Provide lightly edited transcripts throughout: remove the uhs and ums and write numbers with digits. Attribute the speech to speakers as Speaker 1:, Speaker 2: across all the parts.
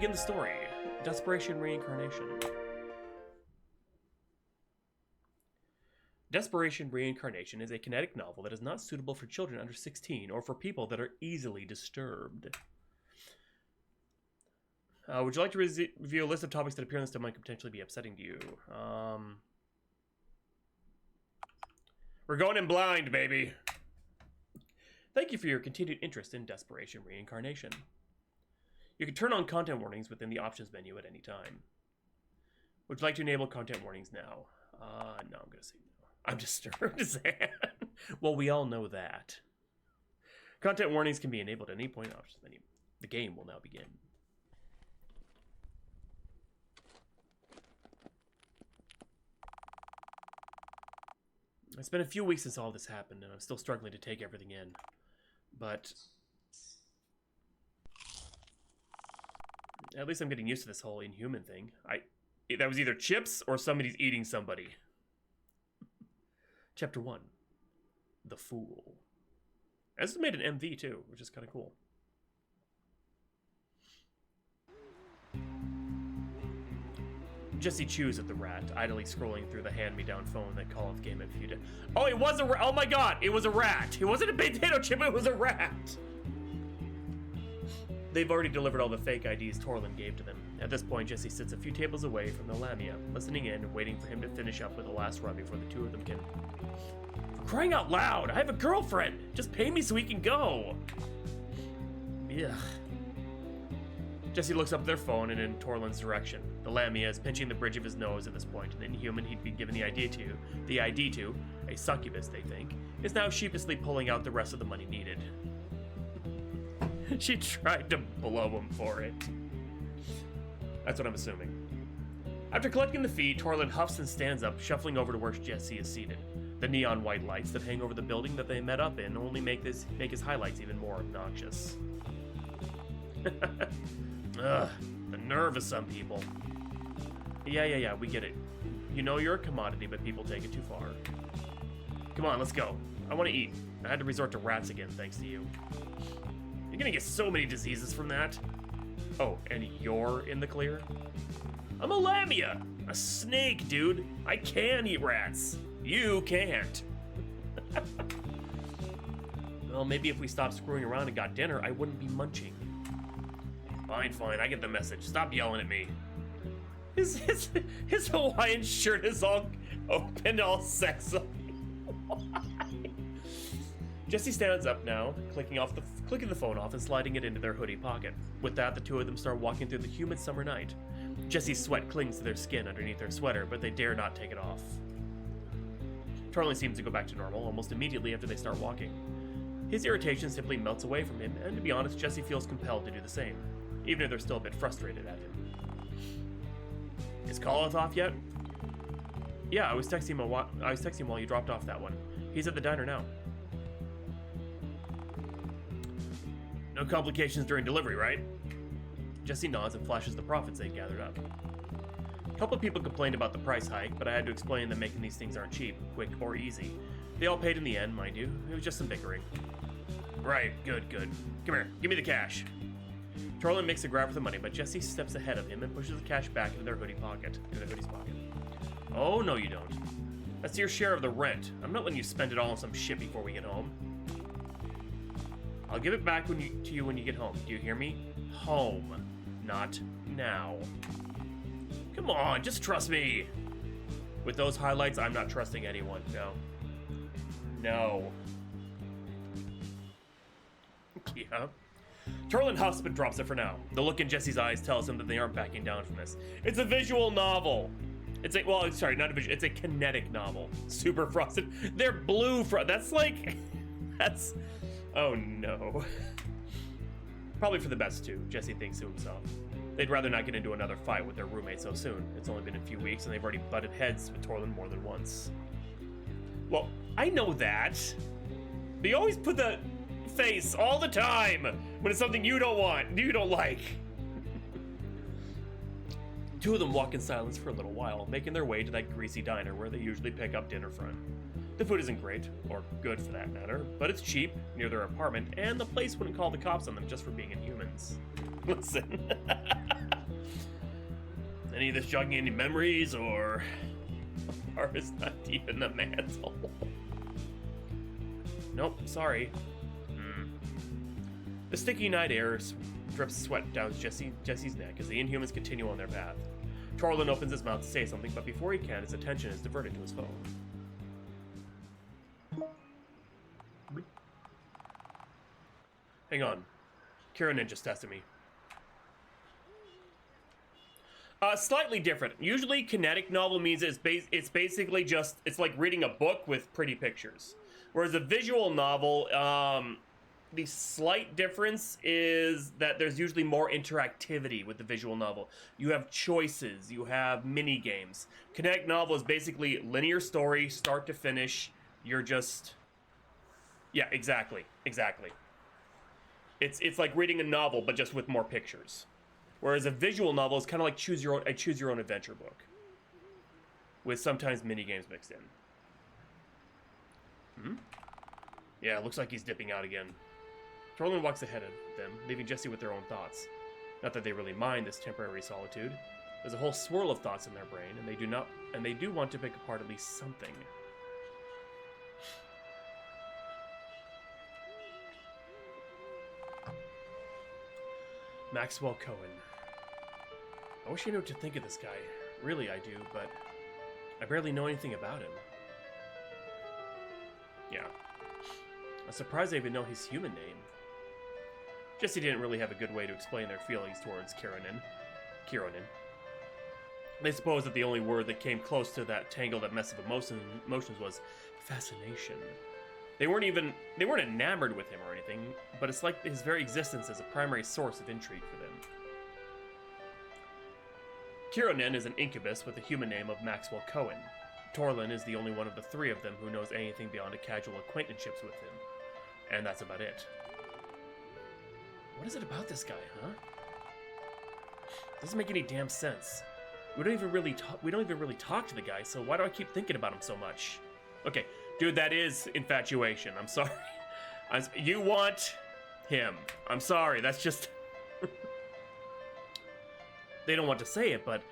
Speaker 1: begin the story. Desperation, Reincarnation. Desperation, Reincarnation is a kinetic novel that is not suitable for children under 16 or for people that are easily disturbed. Would you like to review a list of topics that appear in this that might potentially be upsetting to you? We're going in blind, baby. Thank you for your continued interest in Desperation, Reincarnation. You can turn on content warnings within the options menu at any time. Would you like to enable content warnings now? No, I'm going to say no. I'm disturbed, Zan. Well, we all know that. Content warnings can be enabled at any point in the options menu. The game will now begin. It's been a few weeks since all this happened, and I'm still struggling to take everything in. But at least I'm getting used to this whole Inhuman thing. That was either chips or somebody's eating somebody. Chapter 1. The Fool. This made an MV too, which is kind of cool. Jesse chews at the rat, idly scrolling through the hand-me-down phone that calleth game at few. Oh, it was a oh my god, it was a rat. It wasn't a potato chip, it was a rat. They've already delivered all the fake IDs Torlin gave to them. At this point, Jesse sits a few tables away from the Lamia, listening in, waiting for him to finish up with the last run before the two of them can... For crying out loud, I have a girlfriend! Just pay me so we can go! Ugh. Jesse looks up at their phone and in Torlin's direction. The Lamia is pinching the bridge of his nose at this point, and the Inhuman he'd been given the ID to, a succubus they think, is now sheepishly pulling out the rest of the money needed. She tried to blow him for it. That's what I'm assuming. After collecting the fee, Torlin huffs and stands up, shuffling over to where Jesse is seated. The neon white lights that hang over the building that they met up in only make his highlights even more obnoxious. Ugh, the nerve of some people. Yeah, we get it. You know you're a commodity, but people take it too far. Come on, let's go. I want to eat. I had to resort to rats again, thanks to you. You're gonna get so many diseases from that. Oh, and you're in the clear? I'm a Lamia! A snake, dude! I can eat rats! You can't! Well, maybe if we stopped screwing around and got dinner, I wouldn't be munching. Fine, I get the message. Stop yelling at me. His Hawaiian shirt is all open, all sexy. Why? Jesse stands up now, clicking the phone off and sliding it into their hoodie pocket. With that, the two of them start walking through the humid summer night. Jesse's sweat clings to their skin underneath their sweater, but they dare not take it off. Charlie seems to go back to normal almost immediately after they start walking. His irritation simply melts away from him, and to be honest, Jesse feels compelled to do the same, even if they're still a bit frustrated at him. Is Calleth off yet? Yeah, I was texting him while you dropped off that one. He's at the diner now. No complications during delivery, right? Jesse nods and flashes the profits they gathered up. A couple of people complained about the price hike, but I had to explain that making these things aren't cheap, quick, or easy. They all paid in the end, mind you. It was just some bickering. Right, good. Come here, give me the cash. Torlin makes a grab for the money, but Jesse steps ahead of him and pushes the cash back into their hoodie's pocket. Oh, no you don't. That's your share of the rent. I'm not letting you spend it all on some shit before we get home. I'll give it back to you when you get home. Do you hear me? Home. Not now. Come on, just trust me. With those highlights, I'm not trusting anyone. No. Yeah. Torlin huffs but drops it for now. The look in Jesse's eyes tells him that they aren't backing down from this. It's a visual novel. It's a kinetic novel. Super frosted. They're blue that's oh no. Probably for the best too, Jesse thinks to himself. They'd rather not get into another fight with their roommate so soon. It's only been a few weeks and they've already butted heads with Torlin more than once. Well, I know that. But you always put the face all the time when it's something you don't like. Two of them walk in silence for a little while, making their way to that greasy diner where they usually pick up dinner from. The food isn't great, or good for that matter, but it's cheap, near their apartment, and the place wouldn't call the cops on them just for being Inhumans. Listen. Any of this jogging any memories, or is not even the mantle? Nope, sorry. The sticky night air drips sweat down Jesse's neck as the Inhumans continue on their path. Torlin opens his mouth to say something, but before he can, his attention is diverted to his phone. Hang on. Kieran just tested me. Slightly different. Usually, kinetic novel means it's basically just, it's like reading a book with pretty pictures. Whereas a visual novel, the slight difference is that there's usually more interactivity with the visual novel. You have choices, you have mini games. Kinetic novel is basically linear story, start to finish. You're just, yeah, exactly. It's like reading a novel, but just with more pictures. Whereas a visual novel is kind of like choose your own adventure book, with sometimes mini games mixed in. Yeah, it looks like he's dipping out again. Torlin walks ahead of them, leaving Jesse with their own thoughts. Not that they really mind this temporary solitude. There's a whole swirl of thoughts in their brain, and they do want to pick apart at least something. Maxwell Cohen. I wish I knew what to think of this guy. Really, I do, but I barely know anything about him. Yeah. I'm surprised I even know his human name. Jesse didn't really have a good way to explain their feelings towards Kieran. They supposed that the only word that came close to that tangled mess of emotions was fascination. They weren't enamored with him or anything, but it's like his very existence is a primary source of intrigue for them. Kieran is an incubus with the human name of Maxwell Cohen. Torlin is the only one of the three of them who knows anything beyond a casual acquaintanceships with him. And that's about it. What is it about this guy, huh? Doesn't make any damn sense. We don't even really talk to the guy, so why do I keep thinking about him so much? Okay, dude, that is infatuation. I'm sorry. You want him. I'm sorry, that's just... They don't want to say it, but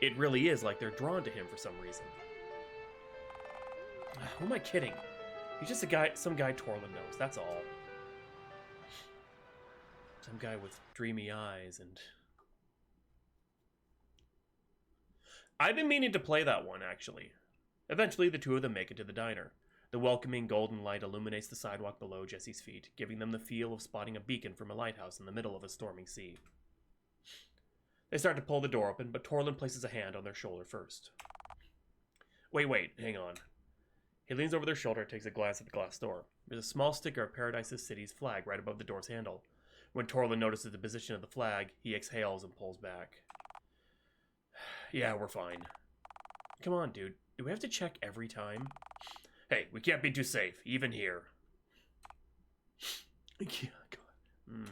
Speaker 1: it really is like they're drawn to him for some reason. Who am I kidding? He's just some guy Torlin knows, that's all. Some guy with dreamy eyes and... I've been meaning to play that one, actually. Eventually, the two of them make it to the diner. The welcoming golden light illuminates the sidewalk below Jesse's feet, giving them the feel of spotting a beacon from a lighthouse in the middle of a storming sea. They start to pull the door open, but Torlin places a hand on their shoulder first. Wait, hang on. He leans over their shoulder and takes a glance at the glass door. There's a small sticker of Paradise's city's flag right above the door's handle. When Torlin notices the position of the flag, he exhales and pulls back. Yeah, we're fine. Come on, dude. Do we have to check every time? Hey, we can't be too safe, even here. Yeah, God.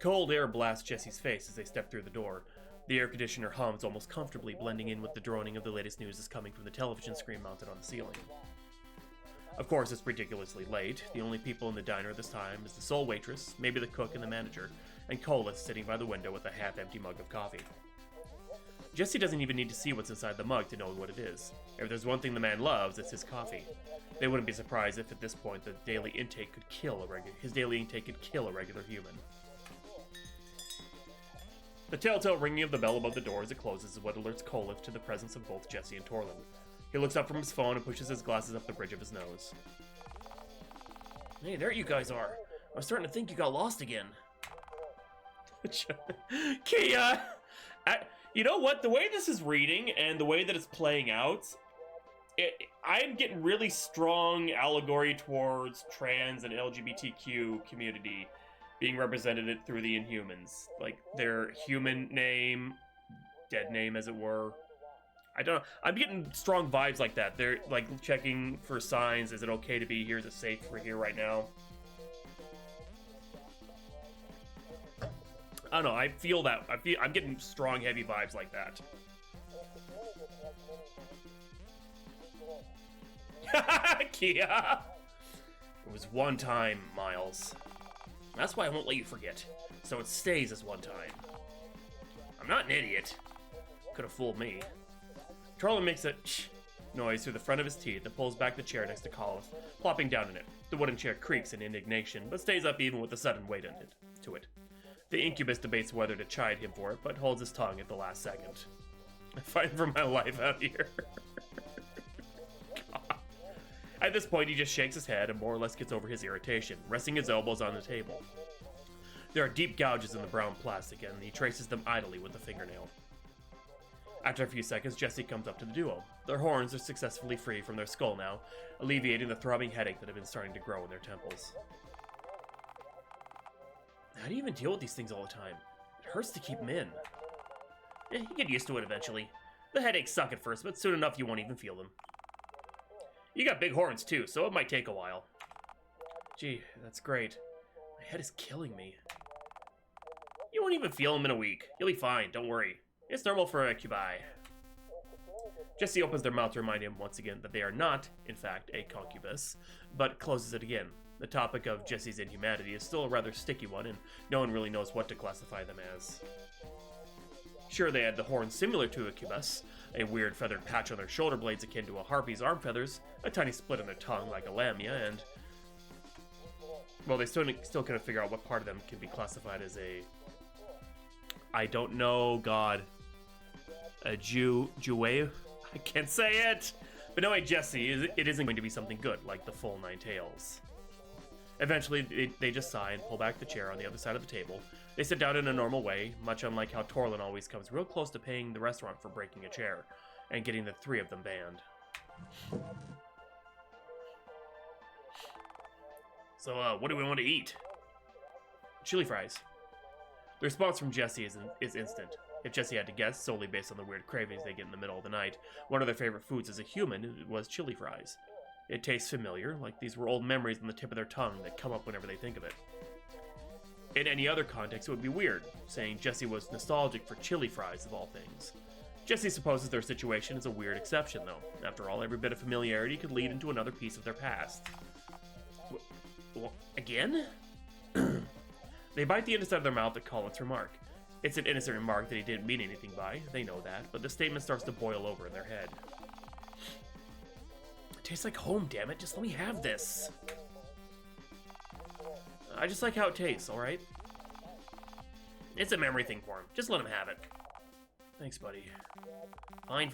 Speaker 1: Cold air blasts Jesse's face as they step through the door. The air conditioner hums almost comfortably, blending in with the droning of the latest news that's coming from the television screen mounted on the ceiling. Of course, it's ridiculously late. The only people in the diner this time is the sole waitress, maybe the cook and the manager, and Colas sitting by the window with a half-empty mug of coffee. Jesse doesn't even need to see what's inside the mug to know what it is. If there's one thing the man loves, it's his coffee. They wouldn't be surprised if at this point his daily intake could kill a regular human. The telltale ringing of the bell above the door as it closes is what alerts Colas to the presence of both Jesse and Torlin. He looks up from his phone and pushes his glasses up the bridge of his nose. Hey, there you guys are. I was starting to think you got lost again. Kia! You know what? The way this is reading and the way that it's playing out, I'm getting really strong allegory towards trans and LGBTQ community being represented through the Inhumans. Like, their human name, dead name as it were. I don't know. I'm getting strong vibes like that. They're like checking for signs. Is it okay to be here? Is it safe for here right now? I don't know. I feel that. I'm getting strong, heavy vibes like that. Kia! It was one time, Miles. That's why I won't let you forget. So it stays as one time. I'm not an idiot. Could have fooled me. Charlie makes a noise through the front of his teeth and pulls back the chair next to Collis, plopping down in it. The wooden chair creaks in indignation, but stays up even with the sudden weight to it. The incubus debates whether to chide him for it, but holds his tongue at the last second. I'm fighting for my life out here. At this point, he just shakes his head and more or less gets over his irritation, resting his elbows on the table. There are deep gouges in the brown plastic, and he traces them idly with a fingernail. After a few seconds, Jesse comes up to the duo. Their horns are successfully free from their skull now, alleviating the throbbing headache that had been starting to grow in their temples. How do you even deal with these things all the time? It hurts to keep them in. You get used to it eventually. The headaches suck at first, but soon enough you won't even feel them. You got big horns too, so it might take a while. Gee, that's great. My head is killing me. You won't even feel them in a week. You'll be fine, don't worry. It's normal for a cubi. Jesse opens their mouth to remind him once again that they are not, in fact, a concubus, but closes it again. The topic of Jesse's inhumanity is still a rather sticky one, and no one really knows what to classify them as. Sure, they had the horns similar to a cubus, a weird feathered patch on their shoulder blades akin to a harpy's arm feathers, a tiny split on their tongue like a lamia, and... well, they still couldn't figure out what part of them can be classified as a... I don't know, God. A Jew... I can't say it! But no, Jesse, it isn't going to be something good, like the full 9 tails. Eventually, they just sigh and pull back the chair on the other side of the table. They sit down in a normal way, much unlike how Torlin always comes real close to paying the restaurant for breaking a chair, and getting the 3 of them banned. So, what do we want to eat? Chili fries. The response from Jesse is instant. If Jesse had to guess, solely based on the weird cravings they get in the middle of the night, one of their favorite foods as a human was chili fries. It tastes familiar, like these were old memories on the tip of their tongue that come up whenever they think of it. In any other context, it would be weird, saying Jesse was nostalgic for chili fries of all things. Jesse supposes their situation is a weird exception, though. After all, every bit of familiarity could lead into another piece of their past. Again? They bite the inside of their mouth at Colin's remark. It's an innocent remark that he didn't mean anything by, they know that, but the statement starts to boil over in their head. It tastes like home, damn it, just let me have this. I just like how it tastes, alright? It's a memory thing for him, just let him have it. Thanks, buddy. Fine.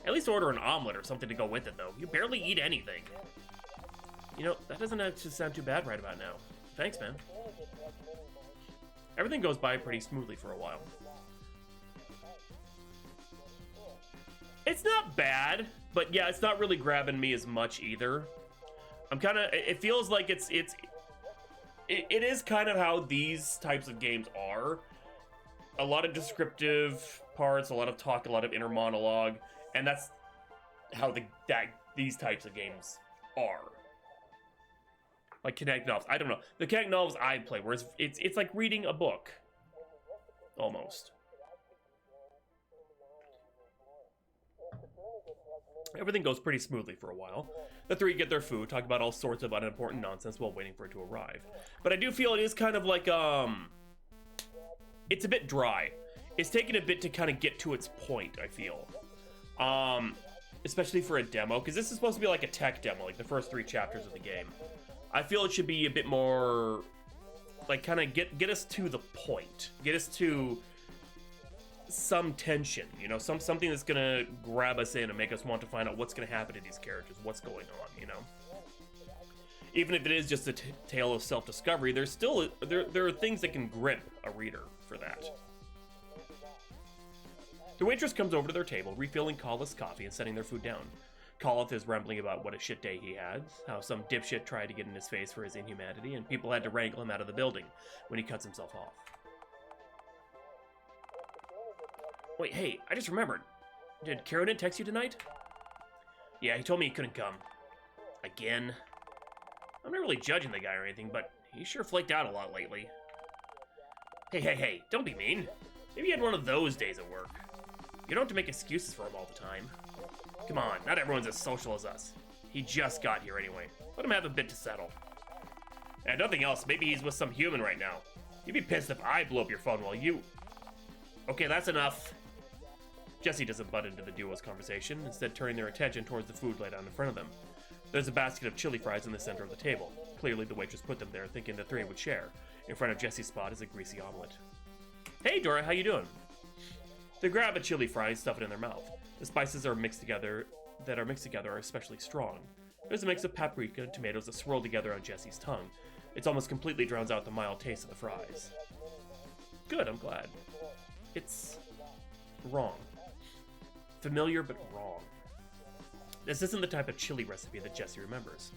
Speaker 1: At least order an omelet or something to go with it, though. You barely eat anything. You know, that doesn't actually sound too bad right about now. Thanks, man. Everything goes by pretty smoothly for a while. It's not bad, but yeah, it's not really grabbing me as much either. I'm kind of, it feels like it is kind of how these types of games are. A lot of descriptive parts, a lot of talk, a lot of inner monologue, and that's how these types of games are. Like kinetic novels. I don't know. The kinetic novels I play, where it's like reading a book. Almost. Everything goes pretty smoothly for a while. The 3 get their food, talk about all sorts of unimportant nonsense while waiting for it to arrive. But I do feel it is kind of like, it's a bit dry. It's taken a bit to kind of get to its point, I feel. Especially for a demo, because this is supposed to be like a tech demo, like the first 3 chapters of the game. I feel it should be a bit more, like, kind of get us to the point. Get us to some tension, you know, something that's gonna grab us in and make us want to find out what's gonna happen to these characters, what's going on, you know. Even if it is just a tale of self-discovery, there's still there are things that can grip a reader for that. The waitress comes over to their table, refilling Collis' coffee and setting their food down. Collis is rambling about what a shit day he had, how some dipshit tried to get in his face for his inhumanity, and people had to wrangle him out of the building when he cuts himself off. Wait, hey, I just remembered. Did Carradine text you tonight? Yeah, he told me he couldn't come. Again? I'm not really judging the guy or anything, but he sure flaked out a lot lately. Hey, don't be mean. Maybe he had one of those days at work. You don't have to make excuses for him all the time. Come on, not everyone's as social as us. He just got here anyway. Let him have a bit to settle. And nothing else, maybe he's with some human right now. You'd be pissed if I blew up your phone while you... Okay, that's enough. Jesse doesn't butt into the duo's conversation, instead turning their attention towards the food laid out in front of them. There's a basket of chili fries in the center of the table. Clearly the waitress put them there thinking the three would share. In front of Jesse's spot is a greasy omelet. Hey Dora, how you doing? They grab a chili fry and stuff it in their mouth. The spices are mixed together are especially strong. There's a mix of paprika and tomatoes that swirl together on Jesse's tongue. It almost completely drowns out the mild taste of the fries. Good, I'm glad. It's wrong. Familiar, but wrong. This isn't the type of chili recipe that Jesse remembers.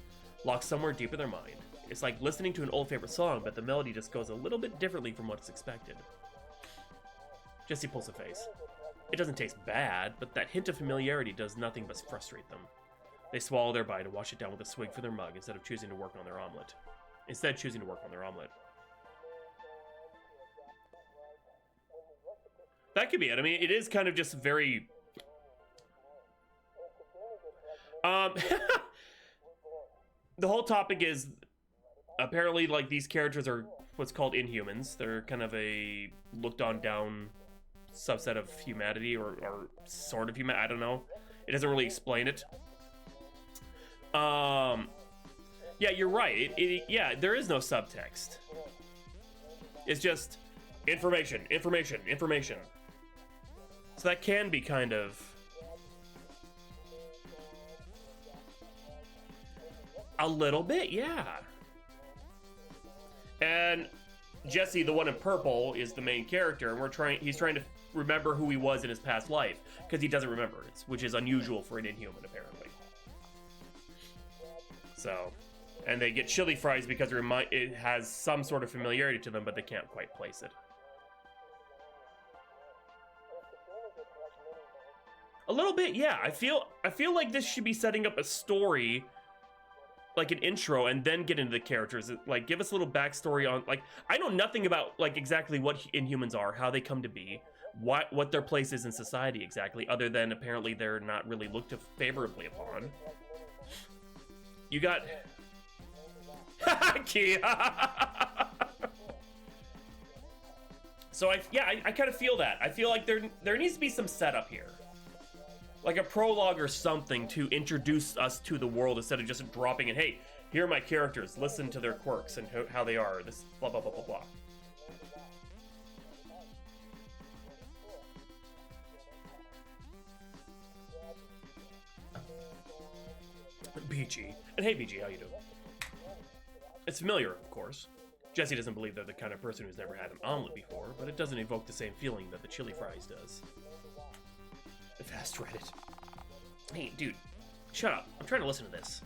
Speaker 1: Locked somewhere deep in their mind. It's like listening to an old favorite song, but the melody just goes a little bit differently from what's expected. Jesse pulls a face. It doesn't taste bad, but that hint of familiarity does nothing but frustrate them. They swallow their bite and wash it down with a swig from their mug instead of choosing to work on their omelet. That could be it. I mean, it is kind of just very... The whole topic is apparently like these characters are what's called Inhumans. They're kind of a looked on down subset of humanity or sort of human. I don't know. It doesn't really explain it. Yeah, you're right. Yeah, there is no subtext. It's just information. So that can be kind of... A little bit, yeah. And Jesse, the one in purple, is the main character, and he's trying to remember who he was in his past life, because he doesn't remember it, which is unusual for an Inhuman, apparently. So, and they get chili fries because it has some sort of familiarity to them, but they can't quite place it. A little bit, yeah. I feel like this should be setting up a story, like an intro, and then get into the characters. Like, give us a little backstory on, like, I know nothing about, like, exactly what Inhumans are, how they come to be, what their place is in society exactly, other than apparently they're not really looked favorably upon. You got... Kia! So, I kind of feel that. I feel like there needs to be some setup here. Like a prologue or something to introduce us to the world instead of just dropping in, hey, here are my characters, listen to their quirks and how they are, this blah, blah, blah, blah, blah. BG. And hey, BG, how you doing? It's familiar, of course. Jesse doesn't believe they're the kind of person who's never had an omelet before, but it doesn't evoke the same feeling that the chili fries does. Fast Reddit. Hey, dude, shut up. I'm trying to listen to this.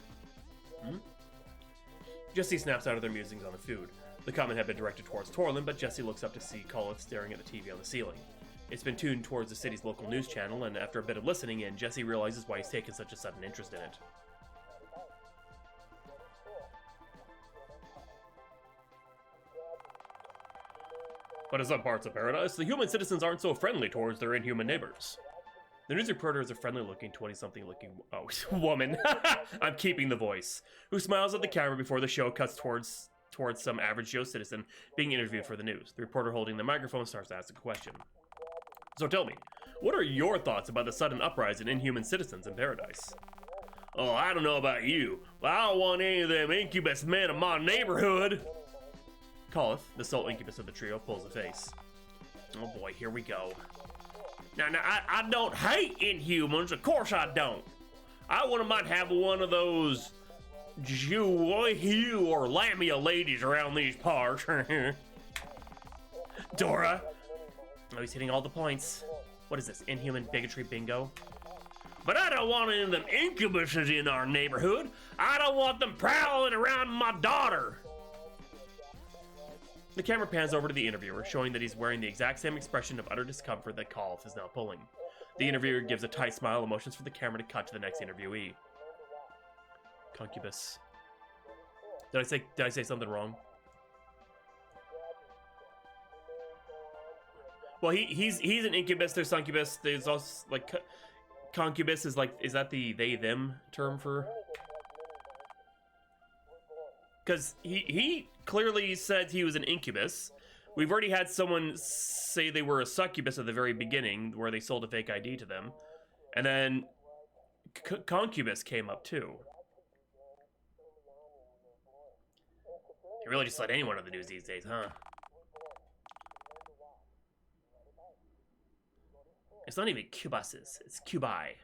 Speaker 1: Jesse snaps out of their musings on the food. The comment had been directed towards Torlin, but Jesse looks up to see Colith staring at the TV on the ceiling. It's been tuned towards the city's local news channel, and after a bit of listening in, Jesse realizes why he's taken such a sudden interest in it. But in some parts of paradise, the human citizens aren't so friendly towards their inhuman neighbors. The news reporter is a friendly-looking, 20-something looking woman. I'm keeping the voice. Who smiles at the camera before the show cuts towards some average Joe citizen being interviewed for the news. The reporter holding the microphone starts to ask a question. So tell me, what are your thoughts about the sudden uprising in inhuman citizens in paradise? Oh, I don't know about you, but I don't want any of them incubus men in my neighborhood. Colith, the sole incubus of the trio, pulls a face. Oh boy, here we go. Now, I don't hate Inhumans, of course I don't. I wouldn't mind having one of those Jew or Lamia ladies around these parts. Dora. Oh, he's hitting all the points. What is this, Inhuman bigotry bingo? But I don't want any of them incubuses in our neighborhood. I don't want them prowling around my daughter. The camera pans over to the interviewer, showing that he's wearing the exact same expression of utter discomfort that Colith is now pulling. The interviewer gives a tight smile and motions for the camera to cut to the next interviewee. Concubus. Did I say something wrong? Well, he's an incubus. There's succubus. There's also like concubus is that the they them term for? Because he clearly said he was an incubus. We've already had someone say they were a succubus at the very beginning, where they sold a fake ID to them, and then concubus came up too. You really just let anyone on the news these days, huh? It's not even cubuses, it's cubi.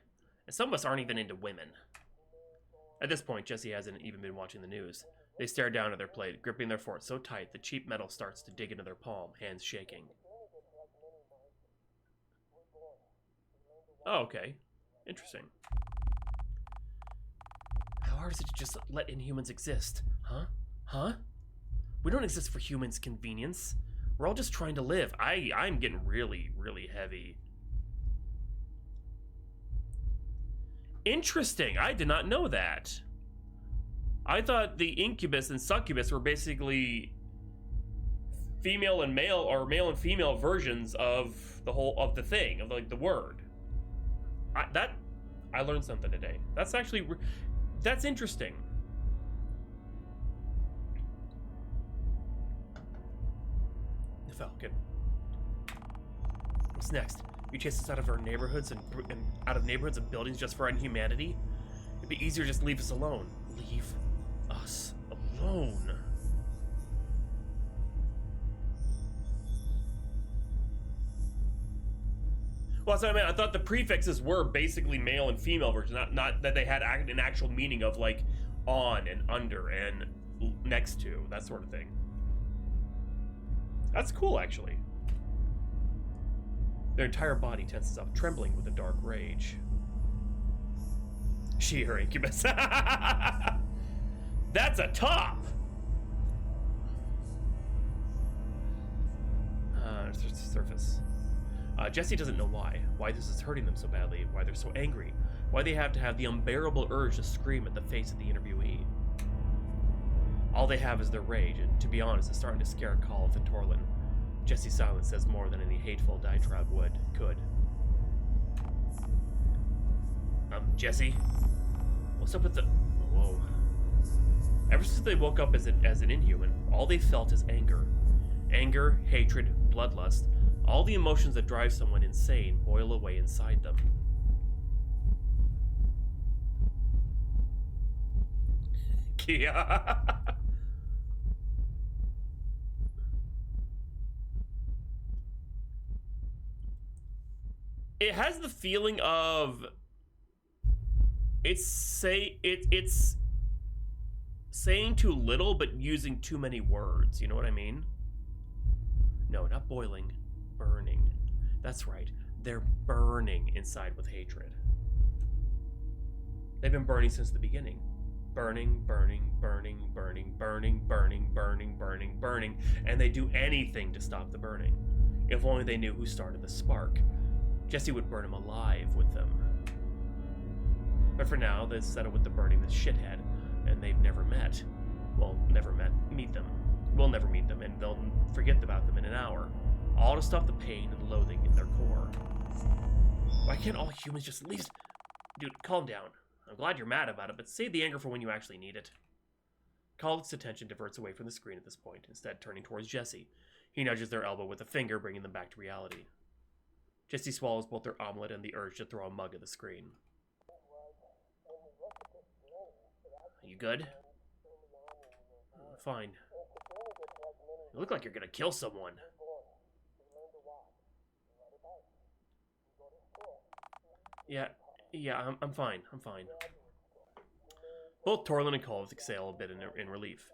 Speaker 1: And some of us aren't even into women. At this point, Jesse hasn't even been watching the news. They stare down at their plate, gripping their fork so tight the cheap metal starts to dig into their palm, hands shaking. Oh, okay. Interesting. How hard is it to just let Inhumans exist? Huh? Huh? We don't exist for humans' convenience. We're all just trying to live. I'm getting really, really heavy. Interesting. I did not know that. I thought the incubus and succubus were basically female and male, or male and female versions of the thing, of like the word. I learned something today. That's interesting. The Falcon. What's next? You chase us out of our neighborhoods and out of neighborhoods and buildings just for our inhumanity? It'd be easier just leave us alone. Leave us alone. Well, so I mean, I thought the prefixes were basically male and female versions, not that they had an actual meaning of like on and under and next to, that sort of thing. That's cool, actually. Their entire body tenses up, trembling with a dark rage. She, her incubus. That's a top! Surface. Jesse doesn't know why this is hurting them so badly, why they're so angry, why they have to have the unbearable urge to scream at the face of the interviewee. All they have is their rage, and to be honest, it's starting to scare Colth and Torlin. Jesse's silence says more than any hateful diatribe could. Jesse? What's up with the... Whoa. Ever since they woke up as an Inhuman, all they felt is anger. Anger, hatred, bloodlust. All the emotions that drive someone insane boil away inside them. Kia. It has the feeling of it's saying too little but using too many words. You know what I mean? No, not boiling. Burning. That's right. They're burning inside with hatred. They've been burning since the beginning. Burning, burning, burning, burning, burning, burning, burning, burning, burning, and they do anything to stop the burning. If only they knew who started the spark. Jesse would burn him alive with them. But for now, they've settled with the burning this shithead, and they've never met. Well, meet them. We'll never meet them, and they'll forget about them in an hour. All to stop the pain and loathing in their core. Why can't all humans just leave? Dude, calm down. I'm glad you're mad about it, but save the anger for when you actually need it. Colth's attention diverts away from the screen at this point, instead turning towards Jesse. He nudges their elbow with a finger, bringing them back to reality. Jesse swallows both their omelet and the urge to throw a mug at the screen. Are you good? Fine. You look like you're gonna kill someone. Yeah, I'm fine. Both Torlin and Colth exhale a bit in relief.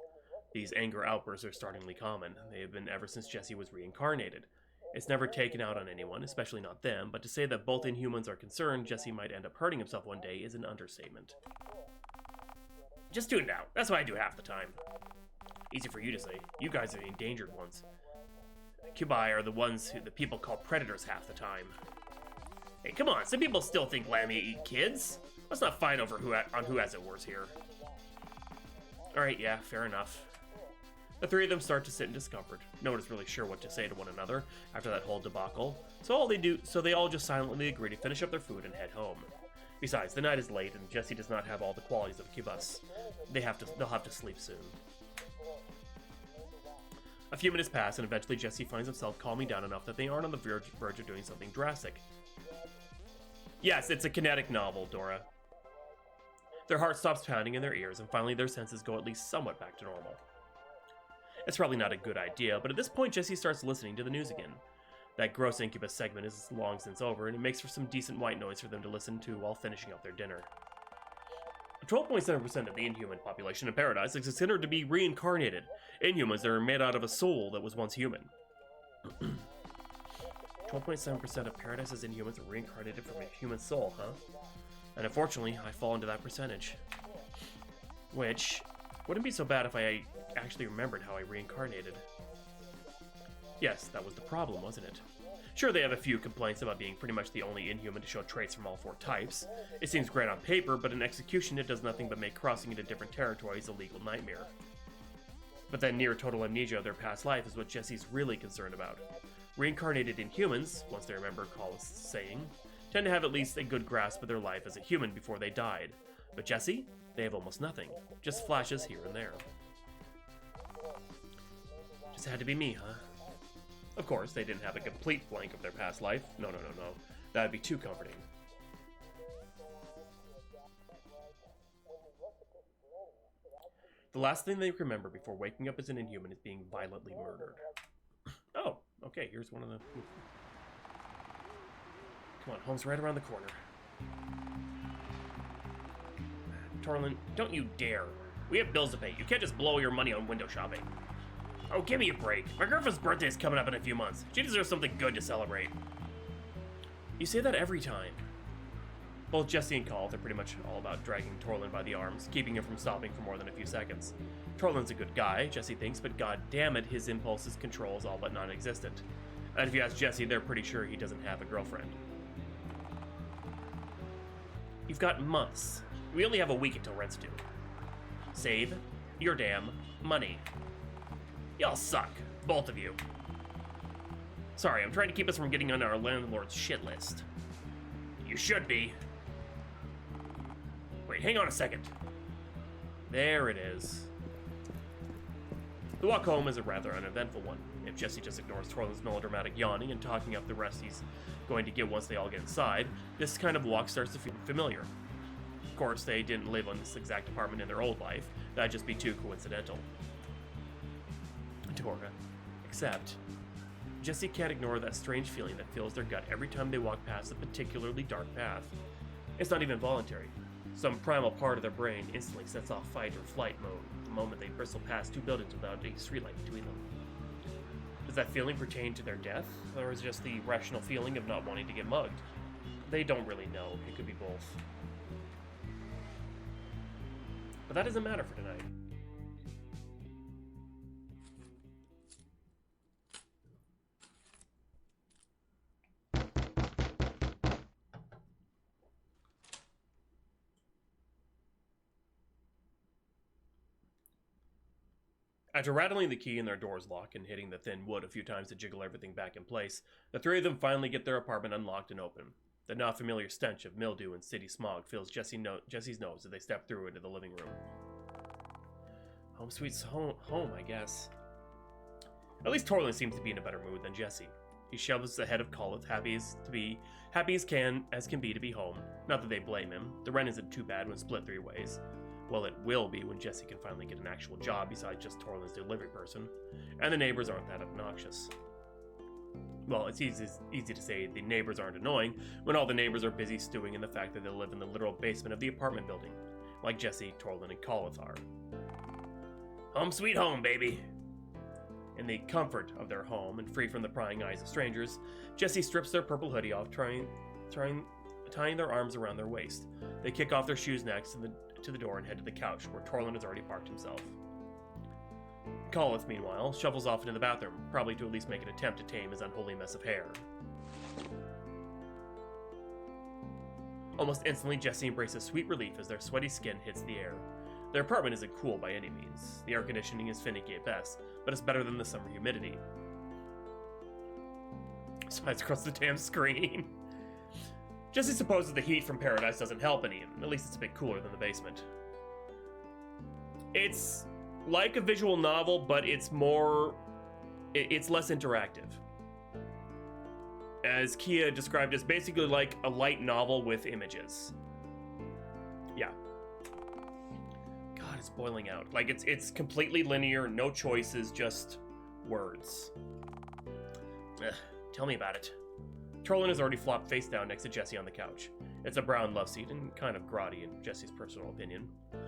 Speaker 1: These anger outbursts are startlingly common. They have been ever since Jesse was reincarnated. It's never taken out on anyone, especially not them, but to say that both Inhumans are concerned Jesse might end up hurting himself one day is an understatement. Just do it now. That's what I do half the time. Easy for you to say. You guys are the endangered ones. Cubi are the ones who the people call predators half the time. Hey, come on, some people still think Lamia eat kids. Let's not fight over who has it worse here. Alright, yeah, fair enough. The three of them start to sit in discomfort. No one is really sure what to say to one another after that whole debacle, so they all just silently agree to finish up their food and head home. Besides, the night is late and Jesse does not have all the qualities of a kibbutzz. They'll have to sleep soon. A few minutes pass and eventually Jesse finds himself calming down enough that they aren't on the verge of doing something drastic. Yes, it's a kinetic novel, Dora. Their heart stops pounding in their ears and finally their senses go at least somewhat back to normal. It's probably not a good idea, but at this point Jesse starts listening to the news again. That gross incubus segment is long since over, and it makes for some decent white noise for them to listen to while finishing up their dinner. 12.7% of the Inhuman population in Paradise is considered to be reincarnated. Inhumans that are made out of a soul that was once human. 12.7% of Paradise's Inhumans are reincarnated from a human soul, huh? And unfortunately, I fall into that percentage. Which wouldn't be so bad if I actually remembered how I reincarnated. Yes, that was the problem, wasn't it? Sure, they have a few complaints about being pretty much the only Inhuman to show traits from all four types. It seems great on paper, but in execution it does nothing but make crossing into different territories a legal nightmare. But then near total amnesia of their past life is what Jesse's really concerned about. Reincarnated Inhumans, once they remember Call's saying, tend to have at least a good grasp of their life as a human before they died. But Jesse? They have almost nothing. Just flashes here and there. Just had to be me, huh? Of course, they didn't have a complete blank of their past life. No. That'd be too comforting. The last thing they remember before waking up as an Inhuman is being violently murdered. Oh, okay, here's one of the... Come on, home's right around the corner. Torlin, don't you dare. We have bills to pay. You can't just blow your money on window shopping. Oh, give me a break. My girlfriend's birthday is coming up in a few months. She deserves something good to celebrate. You say that every time. Both Jesse and Call are pretty much all about dragging Torlin by the arms, keeping him from stopping for more than a few seconds. Torlin's a good guy, Jesse thinks, but god damn it, his impulses control is all but non-existent. And if you ask Jesse, they're pretty sure he doesn't have a girlfriend. You've got months. We only have a week until rent's due. Save your damn money. Y'all suck. Both of you. Sorry, I'm trying to keep us from getting on our landlord's shit list. You should be. Wait, hang on a second. There it is. The walk home is a rather uneventful one, if Jesse just ignores Torlin's melodramatic yawning and talking up the rest he's going to get once they all get inside. This kind of walk starts to feel familiar. Of course, they didn't live on this exact apartment in their old life. That'd just be too coincidental. Dora. Except, Jesse can't ignore that strange feeling that fills their gut every time they walk past a particularly dark path. It's not even voluntary. Some primal part of their brain instantly sets off fight or flight mode the moment they bristle past two buildings without a streetlight between them. Does that feeling pertain to their death, or is it just the rational feeling of not wanting to get mugged? They don't really know. It could be both. But that doesn't matter for tonight. After rattling the key in their door's lock and hitting the thin wood a few times to jiggle everything back in place, the three of them finally get their apartment unlocked and open. The now familiar stench of mildew and city smog fills Jesse's nose as they step through into the living room. Home sweet home, I guess. At least Torlin seems to be in a better mood than Jesse. He shovels ahead of Callith, happy as can be to be home. Not that they blame him. The rent isn't too bad when split three ways. Well, it will be when Jesse can finally get an actual job besides just Torlin's delivery person. And the neighbors aren't that obnoxious. Well, it's easy to say the neighbors aren't annoying when all the neighbors are busy stewing in the fact that they live in the literal basement of the apartment building, like Jesse, Torlin, and Callith are. Home sweet home, baby! In the comfort of their home and free from the prying eyes of strangers, Jesse strips their purple hoodie off, tying their arms around their waist. They kick off their shoes next to the door and head to the couch, where Torlin has already parked himself. Callith, meanwhile, shuffles off into the bathroom, probably to at least make an attempt to tame his unholy mess of hair. Almost instantly, Jesse embraces sweet relief as their sweaty skin hits the air. Their apartment isn't cool by any means. The air conditioning is finicky at best, but it's better than the summer humidity. Slides across the damn screen. Jesse supposes the heat from paradise doesn't help any. At least it's a bit cooler than the basement. It's like a visual novel, but it's more... it's less interactive. As Kia described, it's basically like a light novel with images. Yeah. God, it's boiling out. Like, it's completely linear, no choices, just words. Ugh, tell me about it. Torlin has already flopped face down next to Jesse on the couch. It's a brown love seat and kind of grotty in Jesse's personal opinion.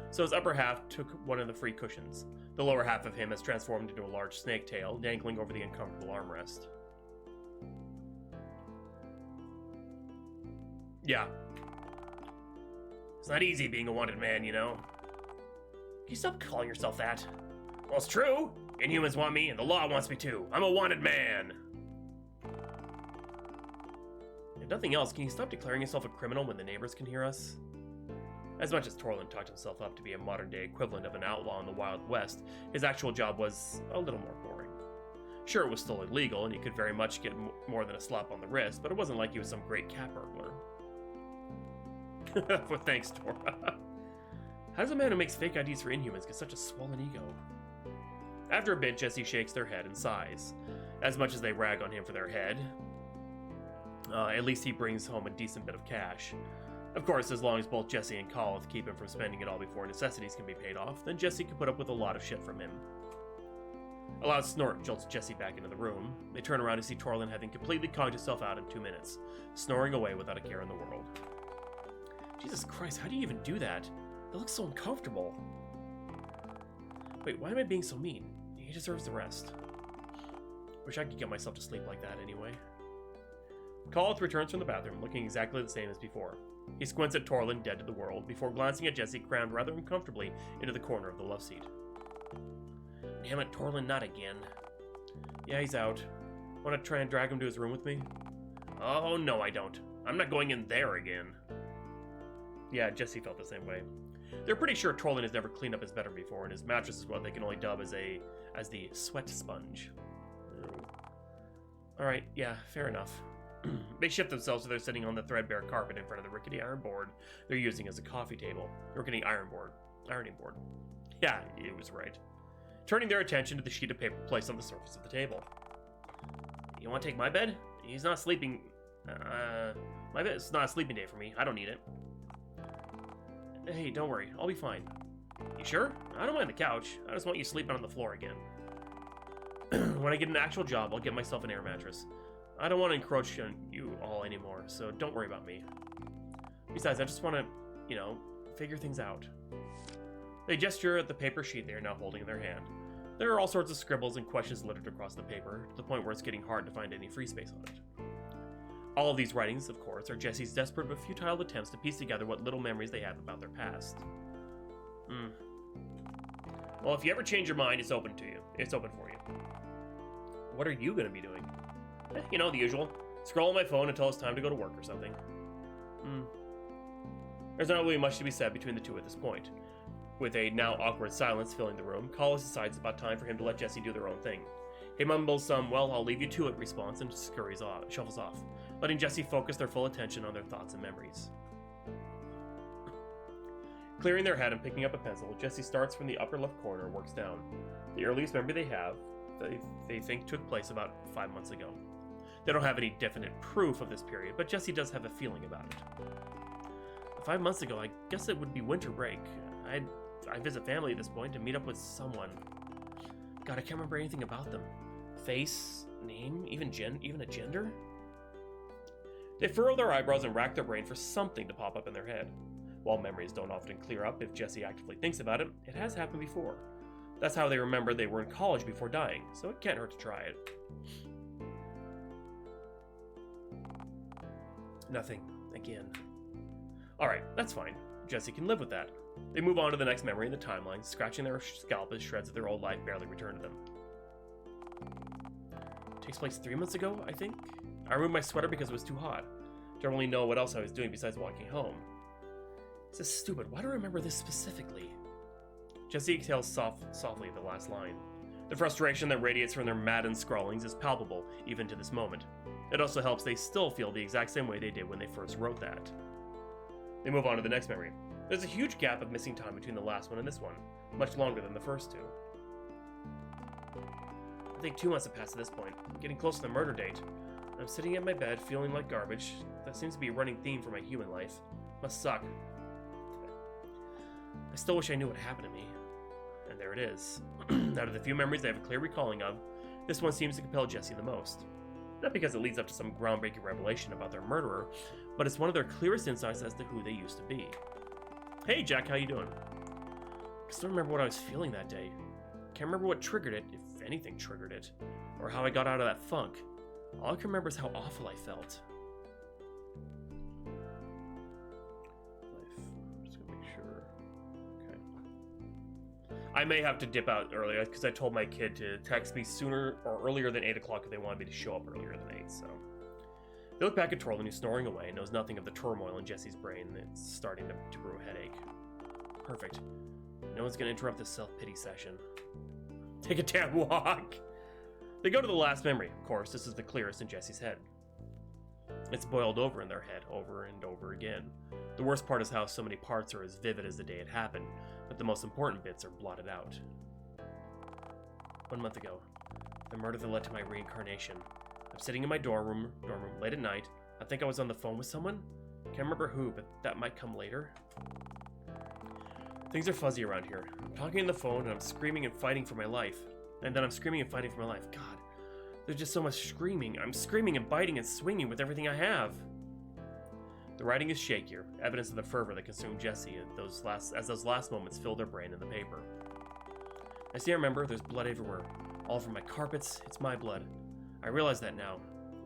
Speaker 1: So his upper half took one of the free cushions. The lower half of him has transformed into a large snake tail, dangling over the uncomfortable armrest. Yeah. It's not easy being a wanted man, you know? Can you stop calling yourself that? Well, it's true. Inhumans want me, and the law wants me too. I'm a wanted man. If nothing else, can you stop declaring yourself a criminal when the neighbors can hear us? As much as Torlin talked himself up to be a modern-day equivalent of an outlaw in the Wild West, his actual job was a little more boring. Sure, it was still illegal, and he could very much get more than a slap on the wrist, but it wasn't like he was some great cat burglar. Well, thanks, Tora. How does a man who makes fake IDs for Inhumans get such a swollen ego? After a bit, Jesse shakes their head and sighs. As much as they rag on him for their head, at least he brings home a decent bit of cash. Of course, as long as both Jesse and Colith keep him from spending it all before necessities can be paid off, then Jesse can put up with a lot of shit from him. A loud snort jolts Jesse back into the room. They turn around to see Torlin having completely cogged himself out in 2 minutes, snoring away without a care in the world. Jesus Christ, how do you even do that? That looks so uncomfortable. Wait, why am I being so mean? He deserves the rest. Wish I could get myself to sleep like that anyway. Colith returns from the bathroom, looking exactly the same as before. He squints at Torlin, dead to the world, before glancing at Jesse, crammed rather uncomfortably into the corner of the love seat. Damn it, Torlin, not again. Yeah, he's out. Want to try and drag him to his room with me? Oh, no, I don't. I'm not going in there again. Yeah, Jesse felt the same way. They're pretty sure Torlin has never cleaned up his bedroom before, and his mattress is what they can only dub as the sweat sponge. Alright, yeah, fair enough. They shift themselves so they're sitting on the threadbare carpet in front of the rickety iron board they're using as a coffee table. Rickety ironing board. Yeah, it was right. Turning their attention to the sheet of paper placed on the surface of the table. You want to take my bed? He's not sleeping. My bed is not a sleeping day for me. I don't need it. Hey, don't worry. I'll be fine. You sure? I don't mind the couch. I just want you sleeping on the floor again. When I get an actual job, I'll get myself an air mattress. I don't want to encroach on you all anymore, so don't worry about me. Besides, I just want to, figure things out. They gesture at the paper sheet they are now holding in their hand. There are all sorts of scribbles and questions littered across the paper, to the point where it's getting hard to find any free space on it. All of these writings, of course, are Jesse's desperate but futile attempts to piece together what little memories they have about their past. Well, if you ever change your mind, it's open to you. It's open for you. What are you going to be doing? The usual. Scroll on my phone until it's time to go to work or something. There's not really much to be said between the two at this point. With a now awkward silence filling the room, Collis decides it's about time for him to let Jesse do their own thing. He mumbles some, well, I'll leave you to it response and shuffles off, letting Jesse focus their full attention on their thoughts and memories. Clearing their head and picking up a pencil, Jesse starts from the upper left corner and works down. The earliest memory they have, they think took place about 5 months ago. They don't have any definite proof of this period, but Jesse does have a feeling about it. 5 months ago, I guess it would be winter break. I visit family at this point and meet up with someone. God, I can't remember anything about them. Face, name, even a gender? They furrow their eyebrows and rack their brain for something to pop up in their head. While memories don't often clear up if Jesse actively thinks about it, it has happened before. That's how they remember they were in college before dying, so it can't hurt to try it. Nothing. Again. Alright, that's fine. Jesse can live with that. They move on to the next memory in the timeline, scratching their scalp as shreds of their old life barely return to them. Takes place 3 months ago, I think? I removed my sweater because it was too hot. Don't really know what else I was doing besides walking home. This is stupid. Why do I remember this specifically? Jesse exhales softly at the last line. The frustration that radiates from their maddened scrawlings is palpable, even to this moment. It also helps they still feel the exact same way they did when they first wrote that. They move on to the next memory. There's a huge gap of missing time between the last one and this one, much longer than the first two. I think 2 months have passed at this point, getting close to the murder date. I'm sitting in my bed, feeling like garbage. That seems to be a running theme for my human life. Must suck. I still wish I knew what happened to me. And there it is. Out of the few memories I have a clear recalling of, this one seems to compel Jesse the most. Not because it leads up to some groundbreaking revelation about their murderer, but it's one of their clearest insights as to who they used to be. Hey Jack, how you doing? I still remember what I was feeling that day. Can't remember what triggered it, if anything triggered it, or how I got out of that funk. All I can remember is how awful I felt. I'm just gonna make sure. Okay. I may have to dip out earlier because I told my kid to text me sooner or earlier than 8 o'clock if they wanted me to show up earlier than 8, so. They look back at Torlin, who's snoring away and knows nothing of the turmoil in Jesse's brain that's starting to brew a headache. Perfect. No one's gonna interrupt this self-pity session. Take a damn walk! They go to the last memory. Of course, this is the clearest in Jesse's head. It's boiled over in their head, over and over again. The worst part is how so many parts are as vivid as the day it happened, but the most important bits are blotted out. 1 month ago, the murder that led to my reincarnation. I'm sitting in my dorm room late at night. I think I was on the phone with someone. Can't remember who, but that might come later. Things are fuzzy around here. I'm talking on the phone and I'm screaming and fighting for my life. And then I'm screaming and fighting for my life. God, there's just so much screaming. I'm screaming and biting and swinging with everything I have. The writing is shakier, evidence of the fervor that consumed Jesse as those last moments filled their brain in the paper. I see, I remember, there's blood everywhere. All over my carpets, it's my blood. I realize that now.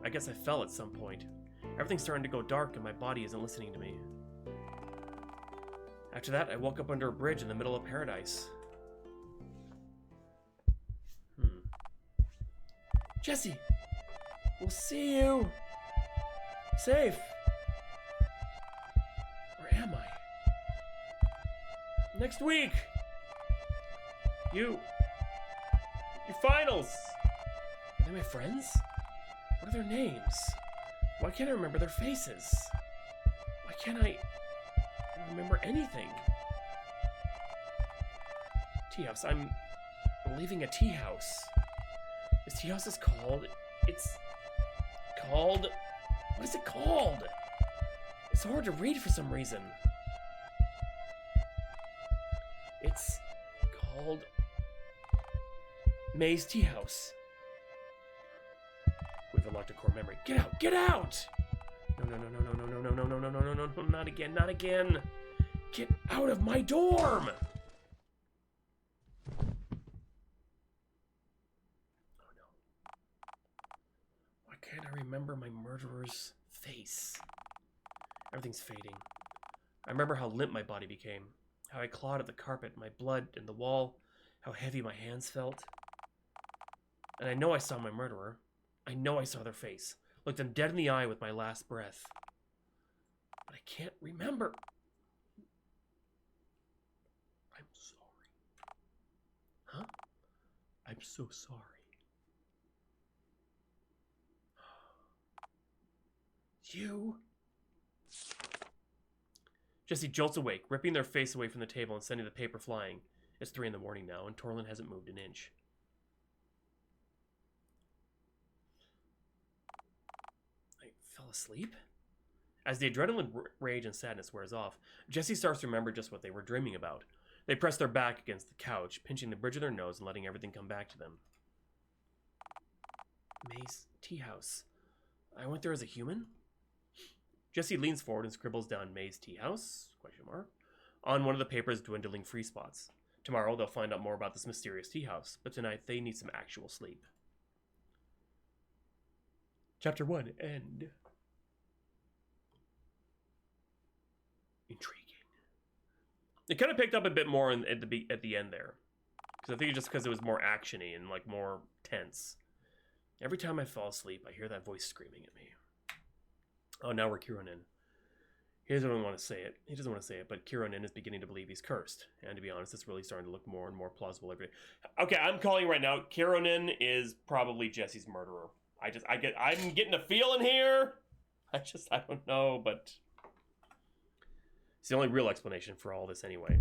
Speaker 1: I guess I fell at some point. Everything's starting to go dark and my body isn't listening to me. After that, I woke up under a bridge in the middle of paradise. Jesse! We'll see you! Safe! Where am I? Next week! Your finals! Are they my friends? What are their names? Why can't I remember their faces? Why can't I remember anything? Tea house. I'm leaving a tea house. This tea house is called... It's called... What is it called? It's hard to read for some reason. It's called... May's Tea House. We've unlocked a core memory. Get out! Get out! No, not again, not again! Get out of my dorm! Can't I remember my murderer's face? Everything's fading. I remember how limp my body became, how I clawed at the carpet, my blood and the wall, how heavy my hands felt. And I know I saw my murderer. I know I saw their face, looked them dead in the eye with my last breath. But I can't remember. I'm sorry. Huh? I'm so sorry. You? Jesse jolts awake, ripping their face away from the table and sending the paper flying. It's 3 in the morning now, and Torlin hasn't moved an inch. I fell asleep? As the adrenaline, rage, and sadness wears off, Jesse starts to remember just what they were dreaming about. They press their back against the couch, pinching the bridge of their nose and letting everything come back to them. May's tea house. I went there as a human? Jesse leans forward and scribbles down May's Tea House, ? On one of the paper's dwindling free spots. Tomorrow they'll find out more about this mysterious tea house, but tonight they need some actual sleep. Chapter 1, End. Intriguing. It kind of picked up a bit more at the end there. Because I think it's just because it was more action-y and like more tense. Every time I fall asleep, I hear that voice screaming at me. Oh, now we're queuing in. He doesn't want to say it. He doesn't want to say it, but Kieran is beginning to believe he's cursed. And to be honest, it's really starting to look more and more plausible every day. Okay, I'm calling right now. Kieran is probably Jesse's murderer. I'm getting a feeling here. I don't know, but it's the only real explanation for all this anyway.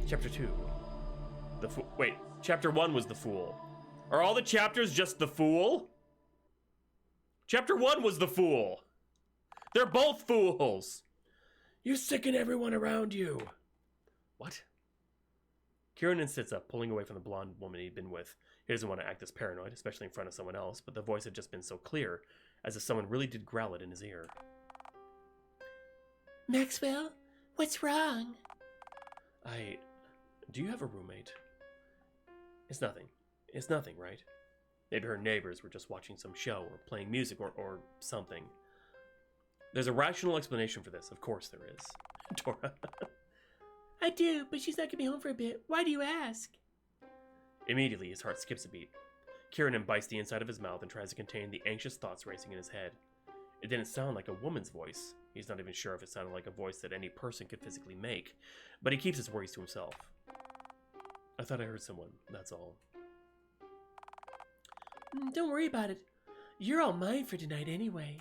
Speaker 1: Chapter 2. Wait, Chapter 1 was the Fool. Are all the chapters just the Fool? Chapter 1 was the Fool. They're both fools. You sicken everyone around you. What? Kieran sits up, pulling away from the blonde woman he'd been with. He doesn't want to act as paranoid, especially in front of someone else, but the voice had just been so clear, as if someone really did growl it in his ear.
Speaker 2: Maxwell, what's wrong?
Speaker 1: Do you have a roommate? It's nothing. It's nothing, right? Maybe her neighbors were just watching some show or playing music or something. There's a rational explanation for this. Of course there is. Dora.
Speaker 2: I do, but she's not going to be home for a bit. Why do you ask?
Speaker 1: Immediately, his heart skips a beat. Kieran bites the inside of his mouth and tries to contain the anxious thoughts racing in his head. It didn't sound like a woman's voice. He's not even sure if it sounded like a voice that any person could physically make, but he keeps his worries to himself. I thought I heard someone, that's all.
Speaker 2: Don't worry about it. You're all mine for tonight anyway.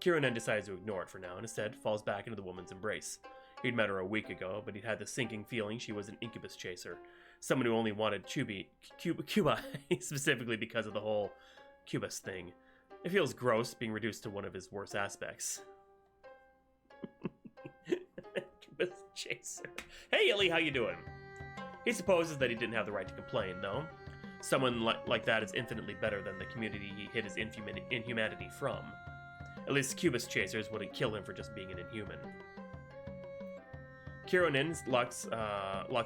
Speaker 1: Kieran decides to ignore it for now and instead falls back into the woman's embrace. He'd met her a week ago, but he'd had the sinking feeling she was an incubus chaser. Someone who only wanted Cuba, specifically because of the whole Cubas thing. It feels gross being reduced to one of his worst aspects. Incubus chaser. Hey, Illy, how you doing? He supposes that he didn't have the right to complain, though. Someone like that is infinitely better than the community he hid his inhumanity from. At least Cubas chasers wouldn't kill him for just being an inhuman. Kieran locks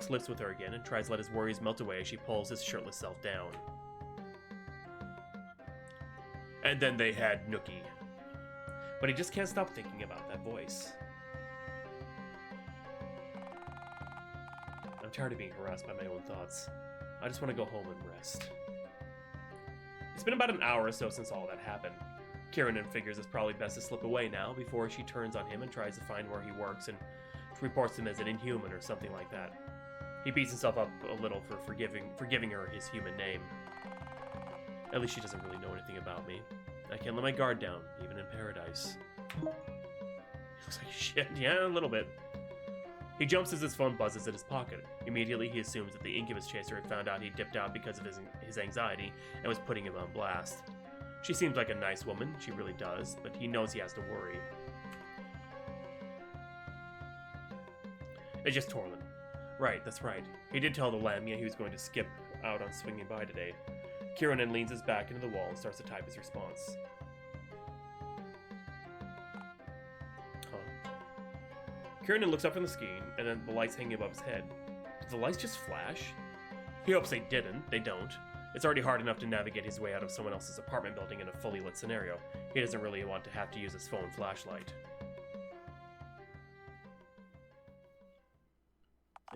Speaker 1: lips with her again and tries to let his worries melt away as she pulls his shirtless self down. And then they had Nookie. But he just can't stop thinking about that voice. I'm tired of being harassed by my own thoughts. I just want to go home and rest. It's been about an hour or so since all that happened. Kieran figures it's probably best to slip away now before she turns on him and tries to find where he works and reports him as an inhuman or something like that. He beats himself up a little for forgiving her his human name. At least she doesn't really know anything about me. I can't let my guard down, even in paradise. He looks like shit. Yeah, a little bit. He jumps as his phone buzzes in his pocket. Immediately, he assumes that the incubus chaser had found out he dipped out because of his anxiety and was putting him on blast. She seems like a nice woman, she really does, but he knows he has to worry. It's just Torlin. Right, that's right. He did tell the Lamia he was going to skip out on swinging by today. Kieran leans his back into the wall and starts to type his response. Huh. Kieran looks up from the screen, and then the lights hanging above his head. Did the lights just flash? He hopes they didn't. They don't. It's already hard enough to navigate his way out of someone else's apartment building in a fully lit scenario. He doesn't really want to have to use his phone flashlight.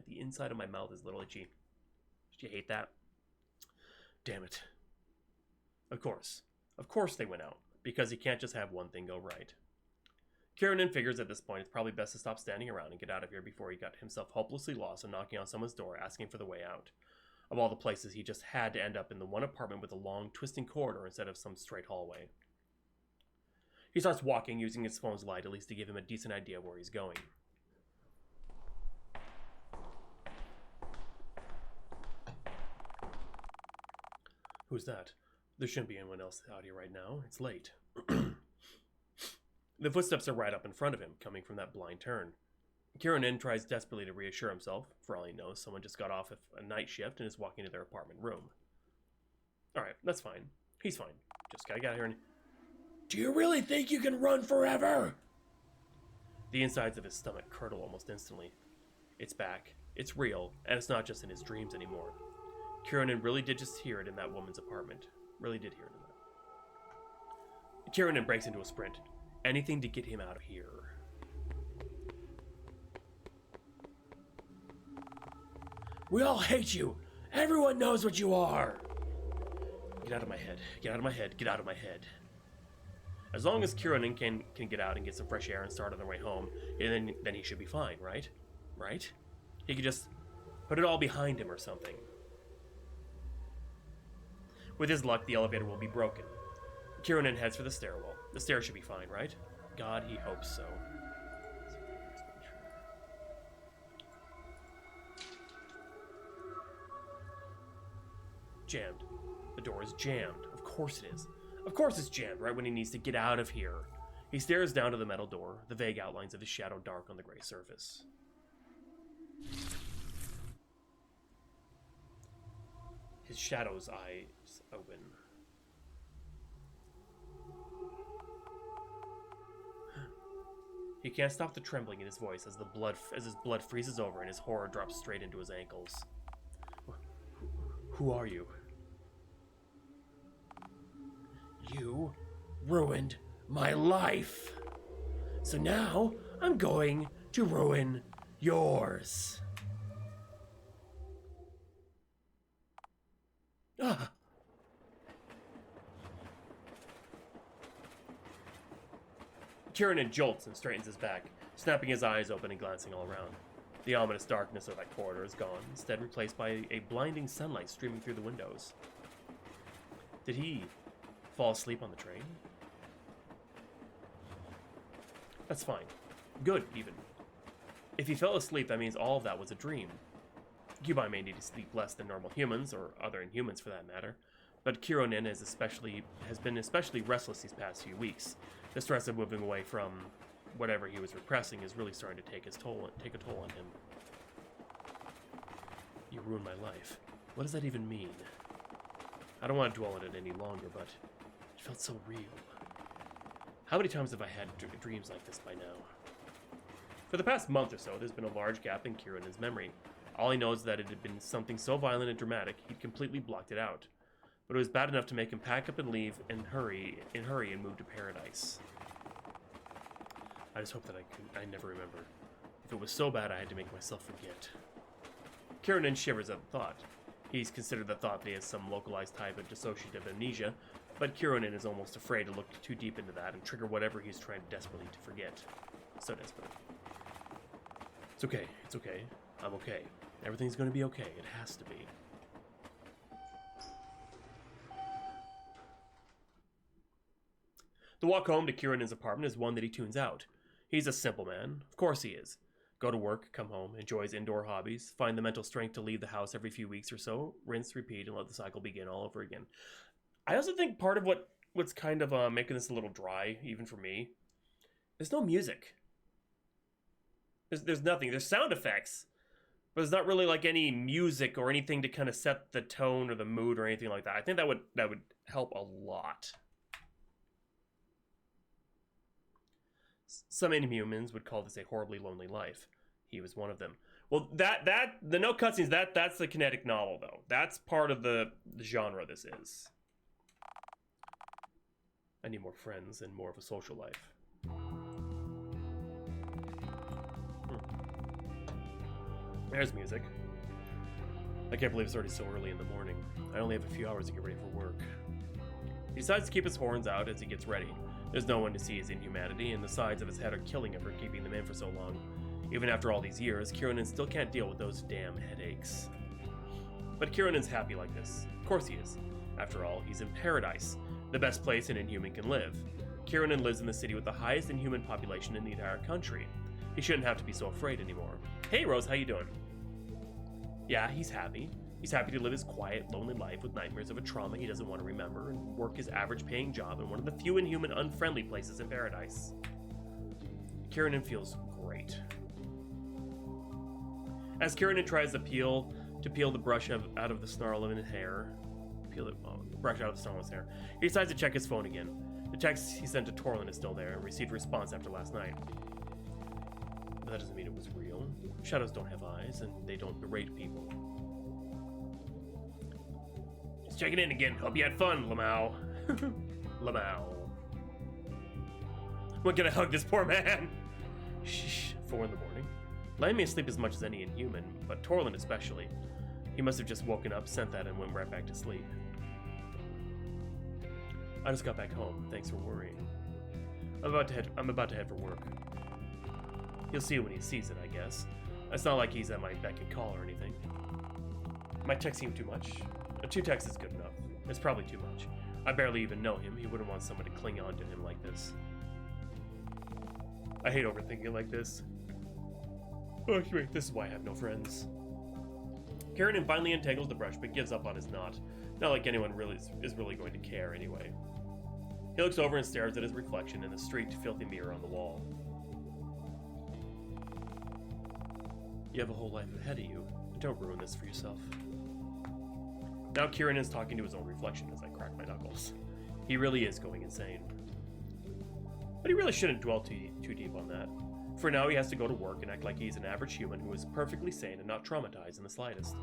Speaker 1: The inside of my mouth is a little itchy. Did you hate that? Damn it. Of course they went out, because he can't just have one thing go right. Kieran figures at this point it's probably best to stop standing around and get out of here before he got himself hopelessly lost and knocking on someone's door asking for the way out. Of all the places, he just had to end up in the one apartment with a long, twisting corridor instead of some straight hallway. He starts walking, using his phone's light at least to give him a decent idea of where he's going. Who's that? There shouldn't be anyone else out here right now. It's late. The footsteps are right up in front of him, coming from that blind turn. Kieran tries desperately to reassure himself. For all he knows, someone just got off a night shift and is walking to their apartment room. Alright, that's fine. He's fine. Just gotta get out here and... Do you really think you can run forever? The insides of his stomach curdle almost instantly. It's back. It's real, and it's not just in his dreams anymore. Kieran really did just hear it in that woman's apartment. Really did hear it in that. Kieran breaks into a sprint. Anything to get him out of here. We all hate you. Everyone knows what you are. Get out of my head. Get out of my head. Get out of my head. As long as Kieran can get out and get some fresh air and start on their way home, then he should be fine, right? Right? He could just put it all behind him or something. With his luck, the elevator will be broken. Kieran heads for the stairwell. The stairs should be fine, right? God, he hopes so. Jammed. The door is jammed. Of course it is. Of course it's jammed right when he needs to get out of here. He stares down to the metal door, the vague outlines of his shadow dark on the gray surface. His shadow's eyes open. He can't stop the trembling in his voice as his blood freezes over and his horror drops straight into his ankles. Who are you? You ruined my life. So now I'm going to ruin yours. Ah. Kieran jolts and straightens his back, snapping his eyes open and glancing all around. The ominous darkness of that corridor is gone, instead replaced by a blinding sunlight streaming through the windows. Did he fall asleep on the train? That's fine. Good, even. If he fell asleep, that means all of that was a dream. Cubi may need to sleep less than normal humans, or other Inhumans for that matter, but Kieran has been especially restless these past few weeks. The stress of moving away from whatever he was repressing is really starting to take a toll on him. You ruined my life. What does that even mean? I don't want to dwell on it any longer, but it felt so real. How many times have I had dreams like this by now? For the past month or so, there's been a large gap in Kieran's memory. All he knows is that it had been something so violent and dramatic, he'd completely blocked it out. But it was bad enough to make him pack up and leave and hurry and move to paradise. I just hope that I never remember. If it was so bad, I had to make myself forget. Kieran shivers at the thought. He's considered the thought that he has some localized type of dissociative amnesia, but Kieran is almost afraid to look too deep into that and trigger whatever he's trying desperately to forget. So desperate. It's okay. It's okay. I'm okay. Everything's going to be okay. It has to be. The walk home to Kieran's apartment is one that he tunes out. He's a simple man. Of course he is. Go to work, come home, enjoy his indoor hobbies, find the mental strength to leave the house every few weeks or so, rinse, repeat, and let the cycle begin all over again. I also think part of what's kind of making this a little dry, even for me, there's no music. There's nothing. There's sound effects, but there's not really like any music or anything to kind of set the tone or the mood or anything like that. I think that would help a lot. Some Inhumans would call this a horribly lonely life. He was one of them. Well, the no cutscenes, that's the kinetic novel, though. That's part of the genre this is. I need more friends and more of a social life. There's music. I can't believe it's already so early in the morning. I only have a few hours to get ready for work. He decides to keep his horns out as he gets ready. There's no one to see his inhumanity, and the sides of his head are killing him for keeping them in for so long. Even after all these years, Kieran still can't deal with those damn headaches. But Kieran's happy like this. Of course he is. After all, he's in paradise, the best place an Inhuman can live. Kieran lives in the city with the highest Inhuman population in the entire country. He shouldn't have to be so afraid anymore. Hey Rose, how you doing? Yeah, he's happy. He's happy to live his quiet, lonely life with nightmares of a trauma he doesn't want to remember and work his average-paying job in one of the few Inhuman unfriendly places in paradise. Kieran feels great. As Kieran tries to peel the brush out of the snarl of his hair, brush out of the snarl of his hair, he decides to check his phone again. The text he sent to Torlin is still there and received a response after last night. But that doesn't mean it was real. Shadows don't have eyes, and they don't berate people. Just checking in again. Hope you had fun, Lamau. Lamau. When can I hug this poor man? Shh. 4 in the morning. Lamb may sleep as much as any Inhuman, but Torlin especially. He must have just woken up, sent that, and went right back to sleep. I just got back home. Thanks for worrying. I'm about to head for work. He'll see it when he sees it, I guess. It's not like he's at my beck and call or anything. Might text him too much. 2 texts is good enough. It's probably too much. I barely even know him. He wouldn't want someone to cling on to him like this. I hate overthinking like this. Oh, this is why I have no friends. Kieran finally entangles the brush, but gives up on his knot. Not like anyone is really going to care anyway. He looks over and stares at his reflection in the streaked, filthy mirror on the wall. You have a whole life ahead of you. Don't ruin this for yourself. Now Kieran is talking to his own reflection as I crack my knuckles. He really is going insane. But he really shouldn't dwell too deep on that. For now, he has to go to work and act like he's an average human who is perfectly sane and not traumatized in the slightest.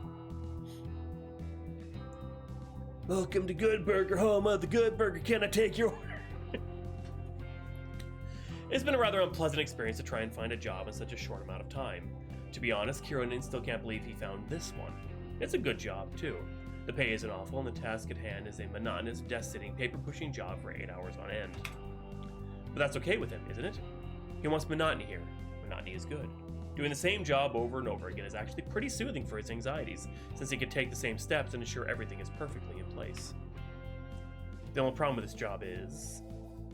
Speaker 1: Welcome to Good Burger, home of the Good Burger. Can I take your order? It's been a rather unpleasant experience to try and find a job in such a short amount of time. To be honest, Kieran still can't believe he found this one. It's a good job, too. The pay isn't awful, and the task at hand is a monotonous, desk-sitting, paper-pushing job for 8 hours on end. But that's okay with him, isn't it? He wants monotony here. Monotony is good. Doing the same job over and over again is actually pretty soothing for his anxieties, since he can take the same steps and ensure everything is perfectly in place. The only problem with this job is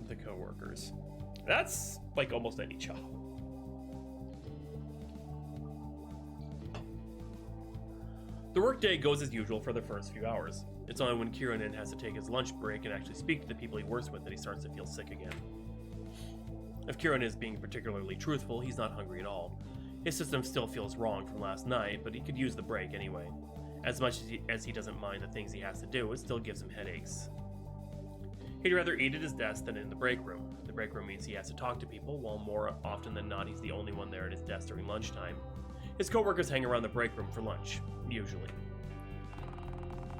Speaker 1: the co-workers. That's like almost any job. The workday goes as usual for the first few hours. It's only when Kieran has to take his lunch break and actually speak to the people he works with that he starts to feel sick again. If Kieran is being particularly truthful, he's not hungry at all. His system still feels wrong from last night, but he could use the break anyway. As much as he doesn't mind the things he has to do, it still gives him headaches. He'd rather eat at his desk than in the break room. The break room means he has to talk to people, while more often than not he's the only one there at his desk during lunchtime. His coworkers hang around the break room for lunch, usually.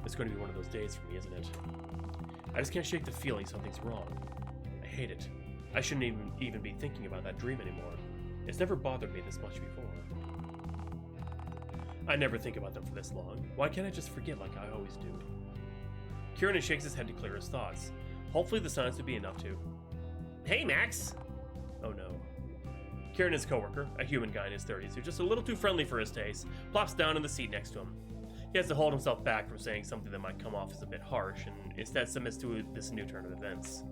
Speaker 1: It's going to be one of those days for me, isn't it? I just can't shake the feeling something's wrong. I hate it. I shouldn't even be thinking about that dream anymore. It's never bothered me this much before. I never think about them for this long. Why can't I just forget like I always do? Kieran shakes his head to clear his thoughts. Hopefully the silence would be enough to. Hey, Max! Oh no. Kieran's coworker, a human guy in his 30s who's just a little too friendly for his taste, plops down in the seat next to him. He has to hold himself back from saying something that might come off as a bit harsh, and instead submits to this new turn of events.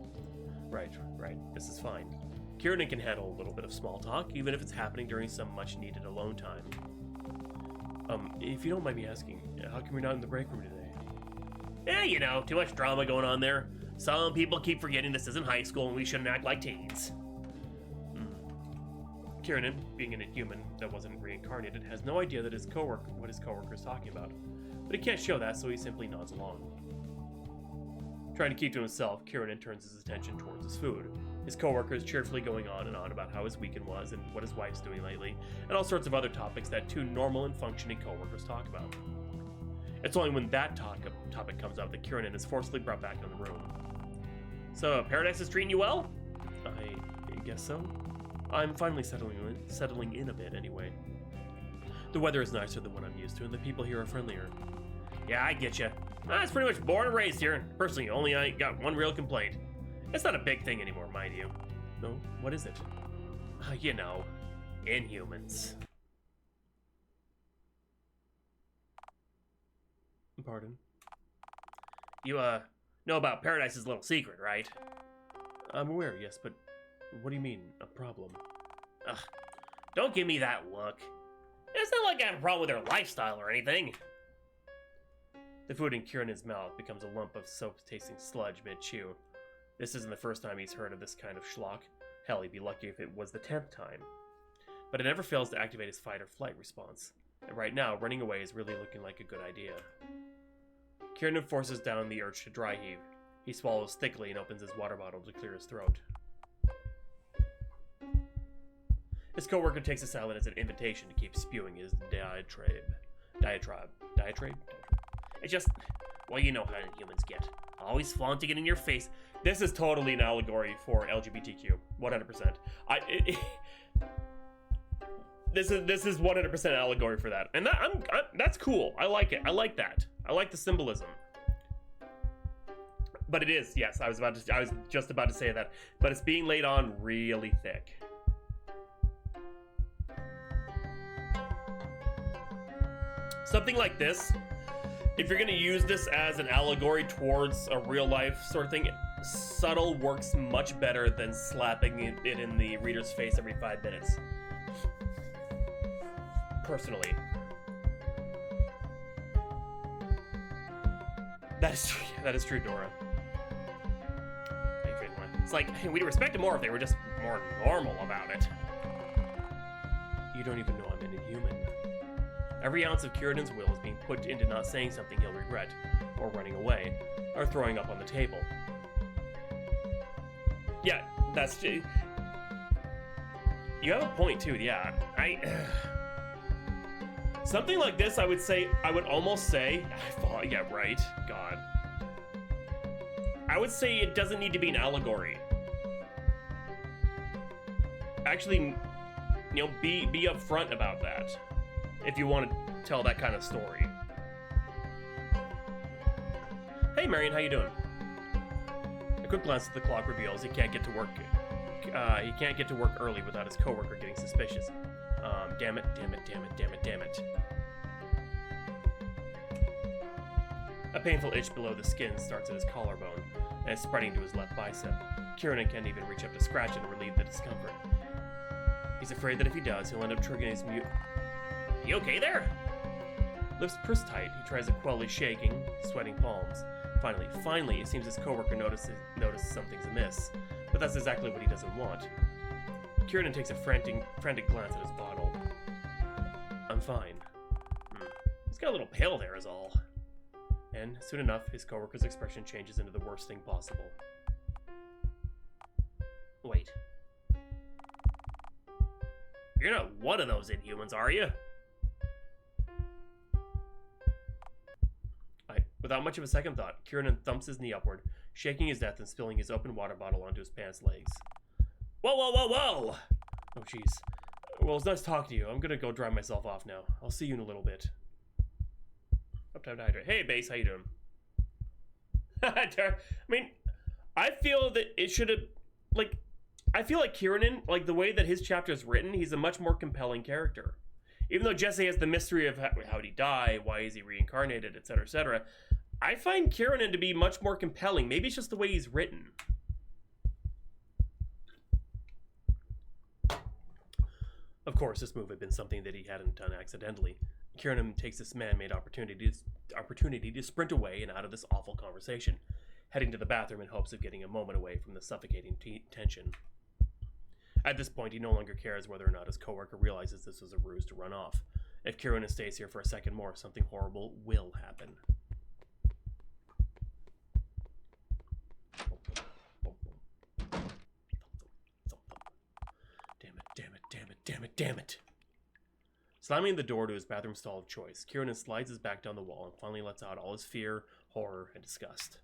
Speaker 1: Right, this is fine. Kieran can handle a little bit of small talk, even if it's happening during some much-needed alone time. If you don't mind me asking, how come you're not in the break room today? Yeah, you know, too much drama going on there. Some people keep forgetting this isn't high school and we shouldn't act like teens. Kieran, being an Inhuman that wasn't reincarnated, has no idea that what his coworker is talking about. But he can't show that, so he simply nods along. Trying to keep to himself, Kieran turns his attention towards his food. His coworker is cheerfully going on and on about how his weekend was and what his wife's doing lately, and all sorts of other topics that 2 normal and functioning coworkers talk about. It's only when that topic comes up that Kieran is forcibly brought back in the room. So, Paradise is treating you well? I guess so. I'm finally settling in a bit anyway. The weather is nicer than what I'm used to, and the people here are friendlier. Yeah, I get you. I was pretty much born and raised here. Personally, I got one real complaint. It's not a big thing anymore, mind you. No? What is it? You know, Inhumans. Pardon? You, know about Paradise's little secret, right? I'm aware, yes, but what do you mean, a problem? Ugh, don't give me that look. It's not like I have a problem with their lifestyle or anything. The food in Kieran's mouth becomes a lump of soap-tasting sludge mid-chew. This isn't the first time he's heard of this kind of schlock. Hell, he'd be lucky if it was the 10th time. But it never fails to activate his fight-or-flight response. And right now, running away is really looking like a good idea. Kieran forces down the urge to dry heave. He swallows thickly and opens his water bottle to clear his throat. His coworker takes the silence as an invitation to keep spewing his diatribe. It's just, well, you know how humans get. Always flaunting it in your face. This is totally an allegory for LGBTQ. 100%. This is 100% allegory for that. And that's cool. I like it. I like that. I like the symbolism. But it is, yes. I was just about to say that. But it's being laid on really thick. Something like this, if you're going to use this as an allegory towards a real life sort of thing, subtle works much better than slapping it in the reader's face every 5 minutes. Personally. That is true, Dora. It's like, we'd respect it more if they were just more normal about it. You don't even know I'm an Inhuman. Every ounce of Kieran's will is being put into not saying something he'll regret, or running away, or throwing up on the table. Yeah, that's... You have a point, too, yeah. Something like this, I would almost say... Yeah, right. God. I would say it doesn't need to be an allegory. Actually, you know, be upfront about that. If you want to tell that kind of story. Hey, Marion, how you doing? A quick glance at the clock reveals he can't get to work. He can't get to work early without his coworker getting suspicious. Damn it. A painful itch below the skin starts at his collarbone and is spreading to his left bicep. Kieran can't even reach up to scratch and relieve the discomfort. He's afraid that if he does, he'll end up triggering his mute. You okay there? Lips pursed tight, he tries to quell his shaking, sweating palms. Finally, it seems his coworker notices something's amiss, but that's exactly what he doesn't want. Kieran takes a frantic glance at his bottle. I'm fine. He's got a little pale there is all. And soon enough, his coworker's expression changes into the worst thing possible. Wait. You're not one of those Inhumans, are you? Without much of a second thought, Kieran thumps his knee upward, shaking his death and spilling his open water bottle onto his pants legs. Whoa! Oh, jeez. Well, it's nice talking to you. I'm gonna go dry myself off now. I'll see you in a little bit. Up time to hydrate. Hey, Base, how you doing? I mean, I feel that it should have, like, I feel like Kieran, like, the way that his chapter is written, he's a much more compelling character. Even though Jesse has the mystery of how did he die, why is he reincarnated, etc., etc., I find Kieran to be much more compelling. Maybe it's just the way he's written. Of course, this move had been something that he hadn't done accidentally. Kieran takes this man-made opportunity to sprint away and out of this awful conversation, heading to the bathroom in hopes of getting a moment away from the suffocating tension. At this point, he no longer cares whether or not his coworker realizes this was a ruse to run off. If Kieran stays here for a second more, something horrible will happen. Damn it. Slamming the door to his bathroom stall of choice, Kieran slides his back down the wall and finally lets out all his fear, horror, and disgust.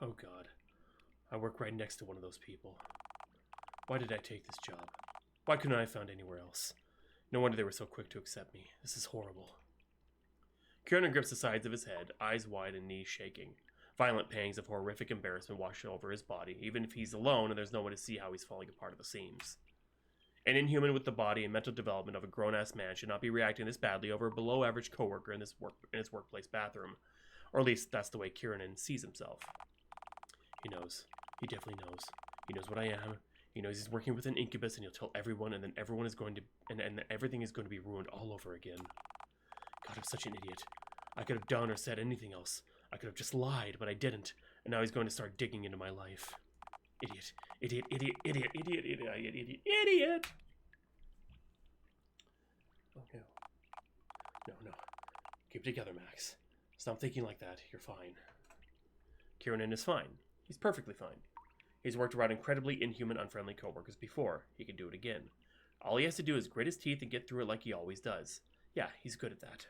Speaker 1: Oh God. I work right next to one of those people. Why did I take this job? Why couldn't I have found anywhere else? No wonder they were so quick to accept me. This is horrible. Kieran grips the sides of his head, eyes wide and knees shaking. Violent pangs of horrific embarrassment wash over his body, even if he's alone and there's no one to see how he's falling apart at the seams. An Inhuman with the body and mental development of a grown-ass man should not be reacting this badly over a below-average coworker in his workplace bathroom. Or at least that's the way Kieran sees himself. He knows. He definitely knows. He knows what I am. He knows he's working with an incubus and he'll tell everyone and then everyone is going to... and everything is going to be ruined all over again. God, I'm such an idiot. I could have done or said anything else. I could have just lied, but I didn't. And now he's going to start digging into my life. Idiot. Oh, no. Keep it together, Max. Stop thinking like that. You're fine. Kieran is fine. He's perfectly fine. He's worked around incredibly inhuman, unfriendly coworkers before. He can do it again. All he has to do is grit his teeth and get through it like he always does. Yeah, he's good at that.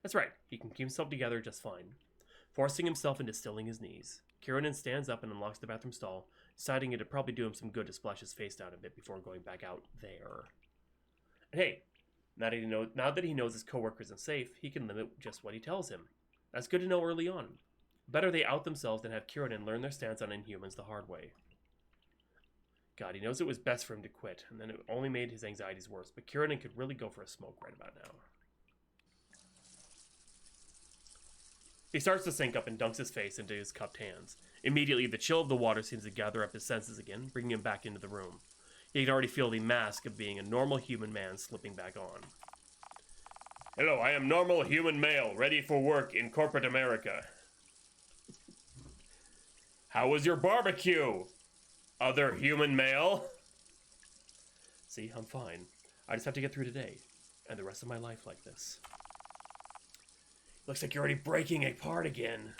Speaker 1: That's right. He can keep himself together just fine. Forcing himself into stilling his knees, Kieran stands up and unlocks the bathroom stall, deciding it'd probably do him some good to splash his face down a bit before going back out there. And hey, Now that he knows his coworker isn't safe, he can limit just what he tells him. That's good to know early on. Better they out themselves than have Kieran learn their stance on Inhumans the hard way. God, he knows it was best for him to quit, and then it only made his anxieties worse. But Kieran could really go for a smoke right about now. He starts to sink up and dunks his face into his cupped hands. Immediately, the chill of the water seems to gather up his senses again, bringing him back into the room. He can already feel the mask of being a normal human man slipping back on. Hello, I am normal human male, ready for work in corporate America. How was your barbecue, other human male? See, I'm fine. I just have to get through today, and the rest of my life like this. Looks like you're already breaking apart again.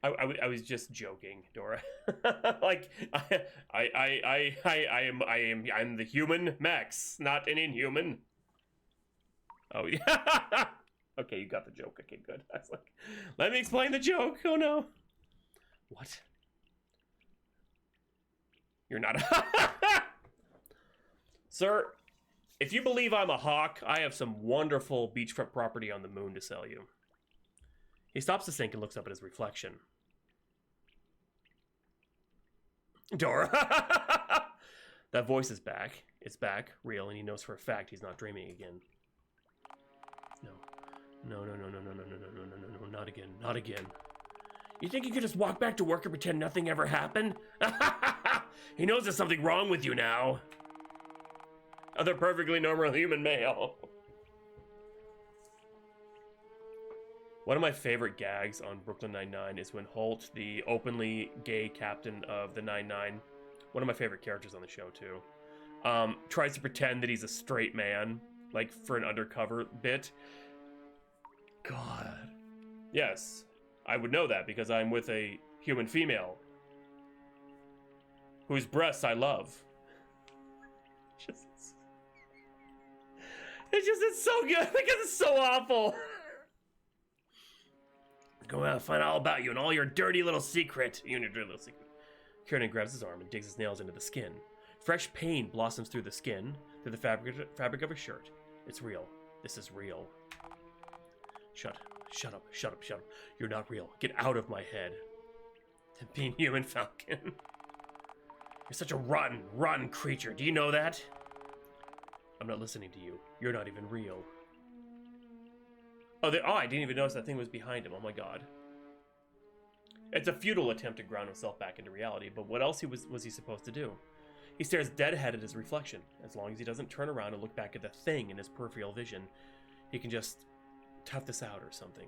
Speaker 1: I was just joking, Dora. Like I'm the human Max, not an inhuman. Oh yeah. Okay, you got the joke. Okay, good. I was like, let me explain the joke. Oh no. What? You're not a Sir, if you believe I'm a hawk, I have some wonderful beachfront property on the moon to sell you. He stops the sink and looks up at his reflection. Dora. That voice is back. It's back, real, and he knows for a fact he's not dreaming again. No, not again, not again. You think you could just walk back to work and pretend nothing ever happened? He knows there's something wrong with you now. Other perfectly normal human male. One of my favorite gags on Brooklyn Nine-Nine is when Holt, the openly gay captain of the Nine-Nine, one of my favorite characters on the show too, tries to pretend that he's a straight man, like for an undercover bit. God. Yes, I would know that because I'm with a human female whose breasts I love. It's so good because it's so awful. Go out and find all about you and all your dirty little secret. You and your dirty little secret. Kieran grabs his arm and digs his nails into the skin. Fresh pain blossoms through the skin, through the fabric of his shirt. It's real. This is real. Shut up. You're not real. Get out of my head. Being human Falcon. You're such a rotten creature. Do you know that? I'm not listening to you. You're not even real. Oh, I didn't even notice that thing was behind him. Oh my god. It's a futile attempt to ground himself back into reality, but what else was he supposed to do? He stares dead ahead at his reflection. As long as he doesn't turn around and look back at the thing in his peripheral vision, he can just tough this out or something.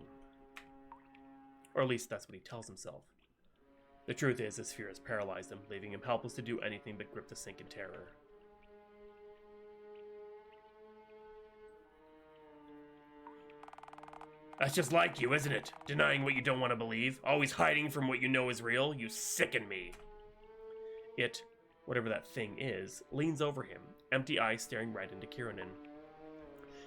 Speaker 1: Or at least that's what he tells himself. The truth is, his fear has paralyzed him, leaving him helpless to do anything but grip the sink in terror. That's just like you, isn't it? Denying what you don't want to believe. Always hiding from what you know is real. You sicken me. It, whatever that thing is, leans over him, empty eyes staring right into Kieran.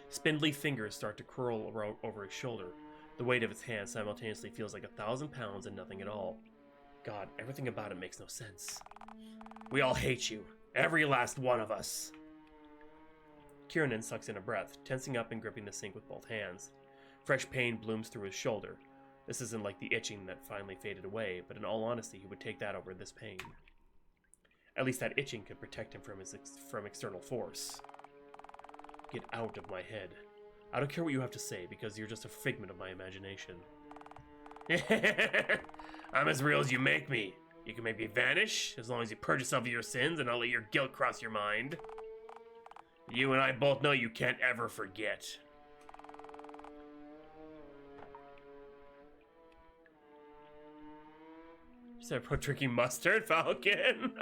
Speaker 1: Spindly fingers start to curl over his shoulder. The weight of his hand simultaneously feels like 1,000 pounds and nothing at all. God, everything about it makes no sense. We all hate you. Every last one of us. Kieran sucks in a breath, tensing up and gripping the sink with both hands. Fresh pain blooms through his shoulder. This isn't like the itching that finally faded away, but in all honesty, he would take that over this pain. At least that itching could protect him from external force. Get out of my head. I don't care what you have to say, because you're just a figment of my imagination. I'm as real as you make me. You can make me vanish, as long as you purge yourself of your sins, and I'll let your guilt cross your mind. You and I both know you can't ever forget. You said put drinking mustard, Falcon?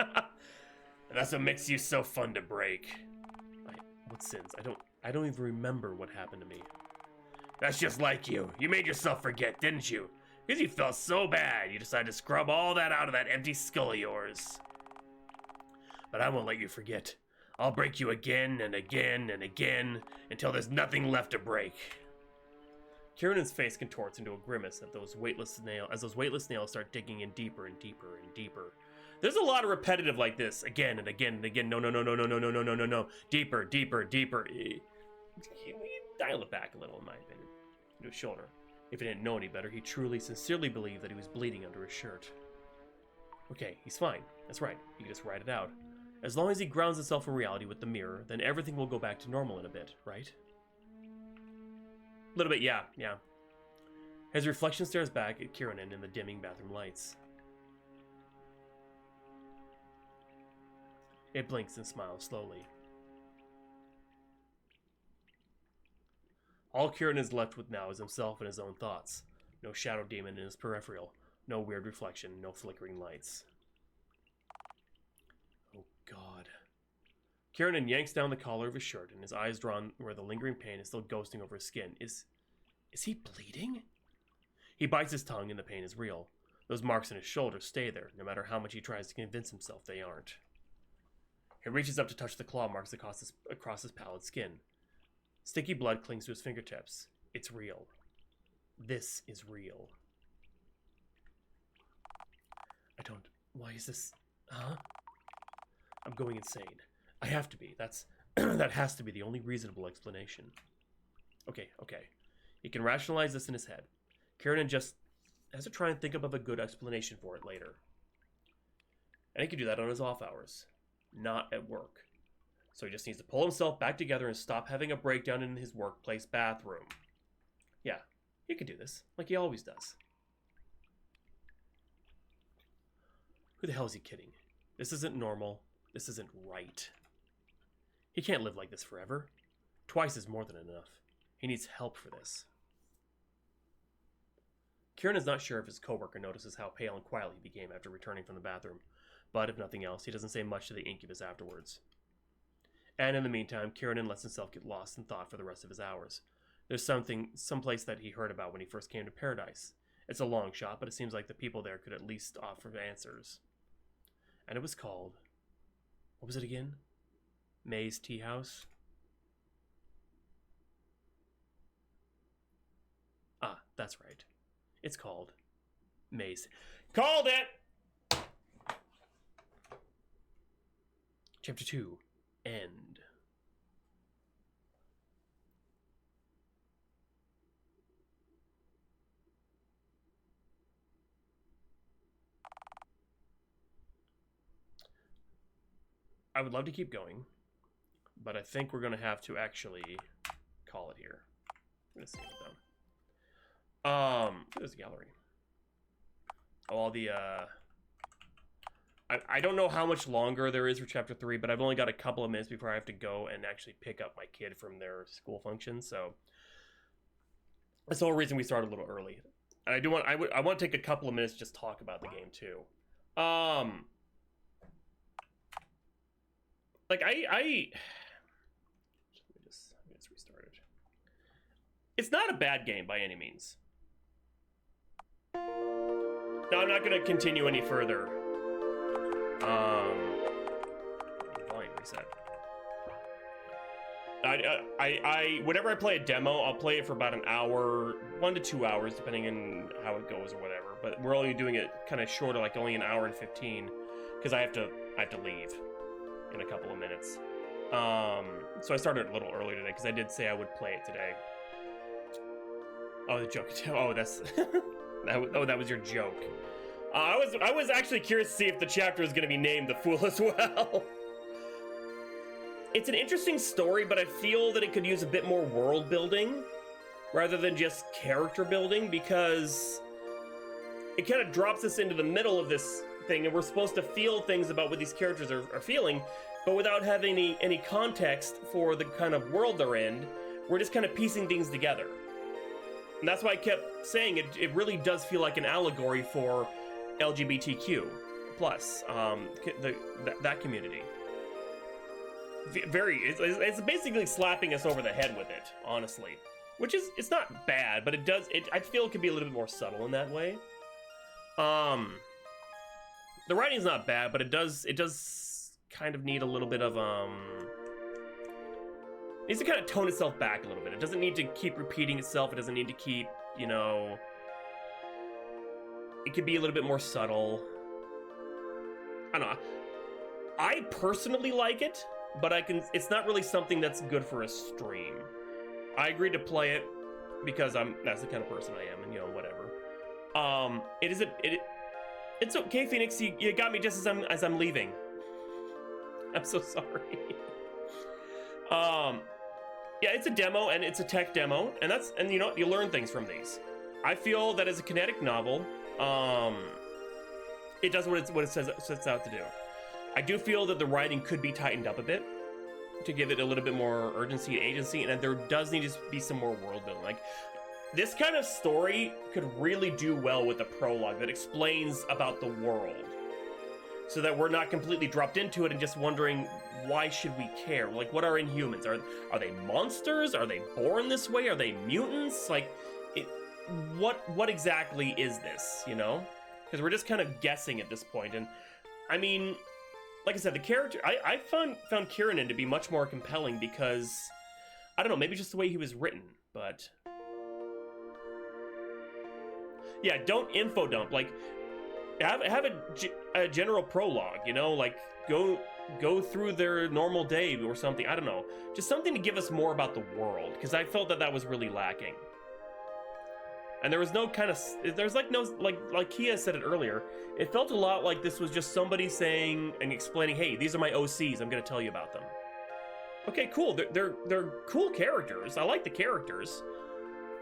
Speaker 1: That's what makes you so fun to break. What sins? I don't even remember what happened to me. That's just like you. You made yourself forget, didn't you? Because you felt so bad, you decided to scrub all that out of that empty skull of yours. But I won't let you forget. I'll break you again and again and again until there's nothing left to break. Kieran's face contorts into a grimace at those weightless nails start digging in deeper and deeper and deeper. There's a lot of repetitive like this, again and again and again. No, no, no, no, no, no, no, no, no, no, no. Deeper, deeper, deeper. Dial it back a little, in my opinion. Into his shoulder. If he didn't know any better, he truly, sincerely believed that he was bleeding under his shirt. Okay, he's fine. That's right. You can just write it out. As long as he grounds himself in reality with the mirror, then everything will go back to normal in a bit, right? A little bit, yeah. His reflection stares back at Kieran in the dimming bathroom lights. It blinks and smiles slowly. All Kieran is left with now is himself and his own thoughts. No shadow demon in his peripheral. No weird reflection. No flickering lights. Oh, God. Kieran yanks down the collar of his shirt, and his eyes drawn where the lingering pain is still ghosting over his skin. Is he bleeding? He bites his tongue, and the pain is real. Those marks in his shoulder stay there, no matter how much he tries to convince himself they aren't. He reaches up to touch the claw marks across his pallid skin. Sticky blood clings to his fingertips. It's real. This is real. Why is this? Huh? I'm going insane. I have to be. That has to be the only reasonable explanation. Okay. He can rationalize this in his head. Kieran just has to try and think up of a good explanation for it later. And he can do that on his off hours. Not at work. So he just needs to pull himself back together and stop having a breakdown in his workplace bathroom. Yeah, he can do this, like he always does. Who the hell is he kidding? This isn't normal. This isn't right. He can't live like this forever. Twice is more than enough. He needs help for this. Kieran is not sure if his coworker notices how pale and quiet he became after returning from the bathroom, but if nothing else, he doesn't say much to the incubus afterwards. And in the meantime, Kieran lets himself get lost in thought for the rest of his hours. There's someplace that he heard about when he first came to Paradise. It's a long shot, but it seems like the people there could at least offer answers. And it was called... What was it again? May's Tea House? Ah, that's right. It's called May's... Called it! Chapter 2. End. I would love to keep going, but I think we're going to have to actually call it here. I'm going to save it though. There's a gallery. All the, I don't know how much longer there is for chapter 3, but I've only got a couple of minutes before I have to go and actually pick up my kid from their school function, so that's the whole reason we started a little early. And I want to take a couple of minutes to just talk about the game too. Like let me just restart it. It's not a bad game by any means. No, I'm not going to continue any further. Volume reset. Whenever I play a demo, I'll play it for about an hour, 1 to 2 hours, depending on how it goes or whatever. But we're only doing it kind of shorter, like only an hour and 15, because I have to leave in a couple of minutes. So I started a little early today because I did say I would play it today. Oh, the joke. Oh, that's that was your joke. I was actually curious to see if the chapter is going to be named The Fool as well. It's an interesting story, but I feel that it could use a bit more world building rather than just character building, because it kind of drops us into the middle of this thing, and we're supposed to feel things about what these characters are feeling, but without having any context for the kind of world they're in. We're just kind of piecing things together. And that's why I kept saying it really does feel like an allegory for LGBTQ plus that community. It's basically slapping us over the head with it, honestly. Which is, it's not bad, but I feel it could be a little bit more subtle in that way. The writing's not bad, but it does kind of need a little bit of needs to kind of tone itself back a little bit. It doesn't need to keep repeating itself. It doesn't need to keep, you know... It could be a little bit more subtle. I don't know. I personally like it, but it's not really something that's good for a stream. I agreed to play it because that's the kind of person I am, and, you know, whatever. It's okay, Phoenix. You got me just as I'm leaving. I'm so sorry. Yeah, it's a demo, and it's a tech demo, and you know, you learn things from these. I feel that as a kinetic novel, it does what it sets out to do. I do feel that the writing could be tightened up a bit to give it a little bit more urgency and agency, and that there does need to be some more world building. Like, this kind of story could really do well with a prologue that explains about the world, so that we're not completely dropped into it and just wondering, why should we care? Like, what are Inhumans? Are they monsters? Are they born this way? Are they mutants? Like, what exactly is this, you know? Because we're just kind of guessing at this point. And I mean, like I said, the character, I found Kieran to be much more compelling because, I don't know, maybe just the way he was written, but yeah, don't info dump. Like, have a general prologue, you know, like go through their normal day or something. I don't know, just something to give us more about the world, because I felt that was really lacking. And there was no kind of, there's like no, like Kia said it earlier, it felt a lot like this was just somebody saying and explaining, hey, these are my OCs, I'm gonna tell you about them. Okay, cool, they're cool characters, I like the characters.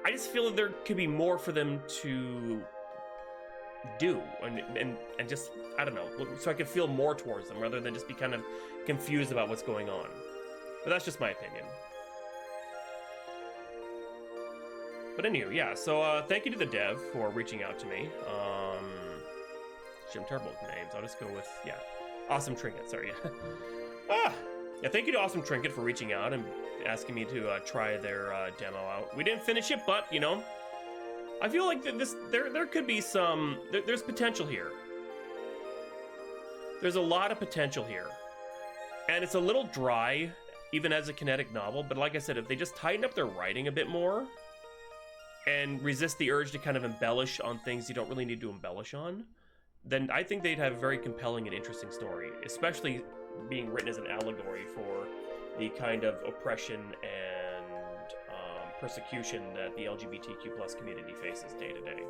Speaker 1: I just feel that there could be more for them to do, and just, I don't know, so I could feel more towards them rather than just be kind of confused about what's going on. But that's just my opinion. But anywho, yeah, so thank you to the dev for reaching out to me. Shit, I'm terrible with names. I'll just go with, yeah, AwesomeTrinket, sorry. Yeah, thank you to AwesomeTrinket for reaching out and asking me to try their demo out. We didn't finish it, but, you know, I feel like there could be some, there's potential here. There's a lot of potential here. And it's a little dry, even as a kinetic novel, but like I said, if they just tighten up their writing a bit more, and resist the urge to kind of embellish on things you don't really need to embellish on, then I think they'd have a very compelling and interesting story, especially being written as an allegory for the kind of oppression and persecution that the LGBTQ plus community faces day to day.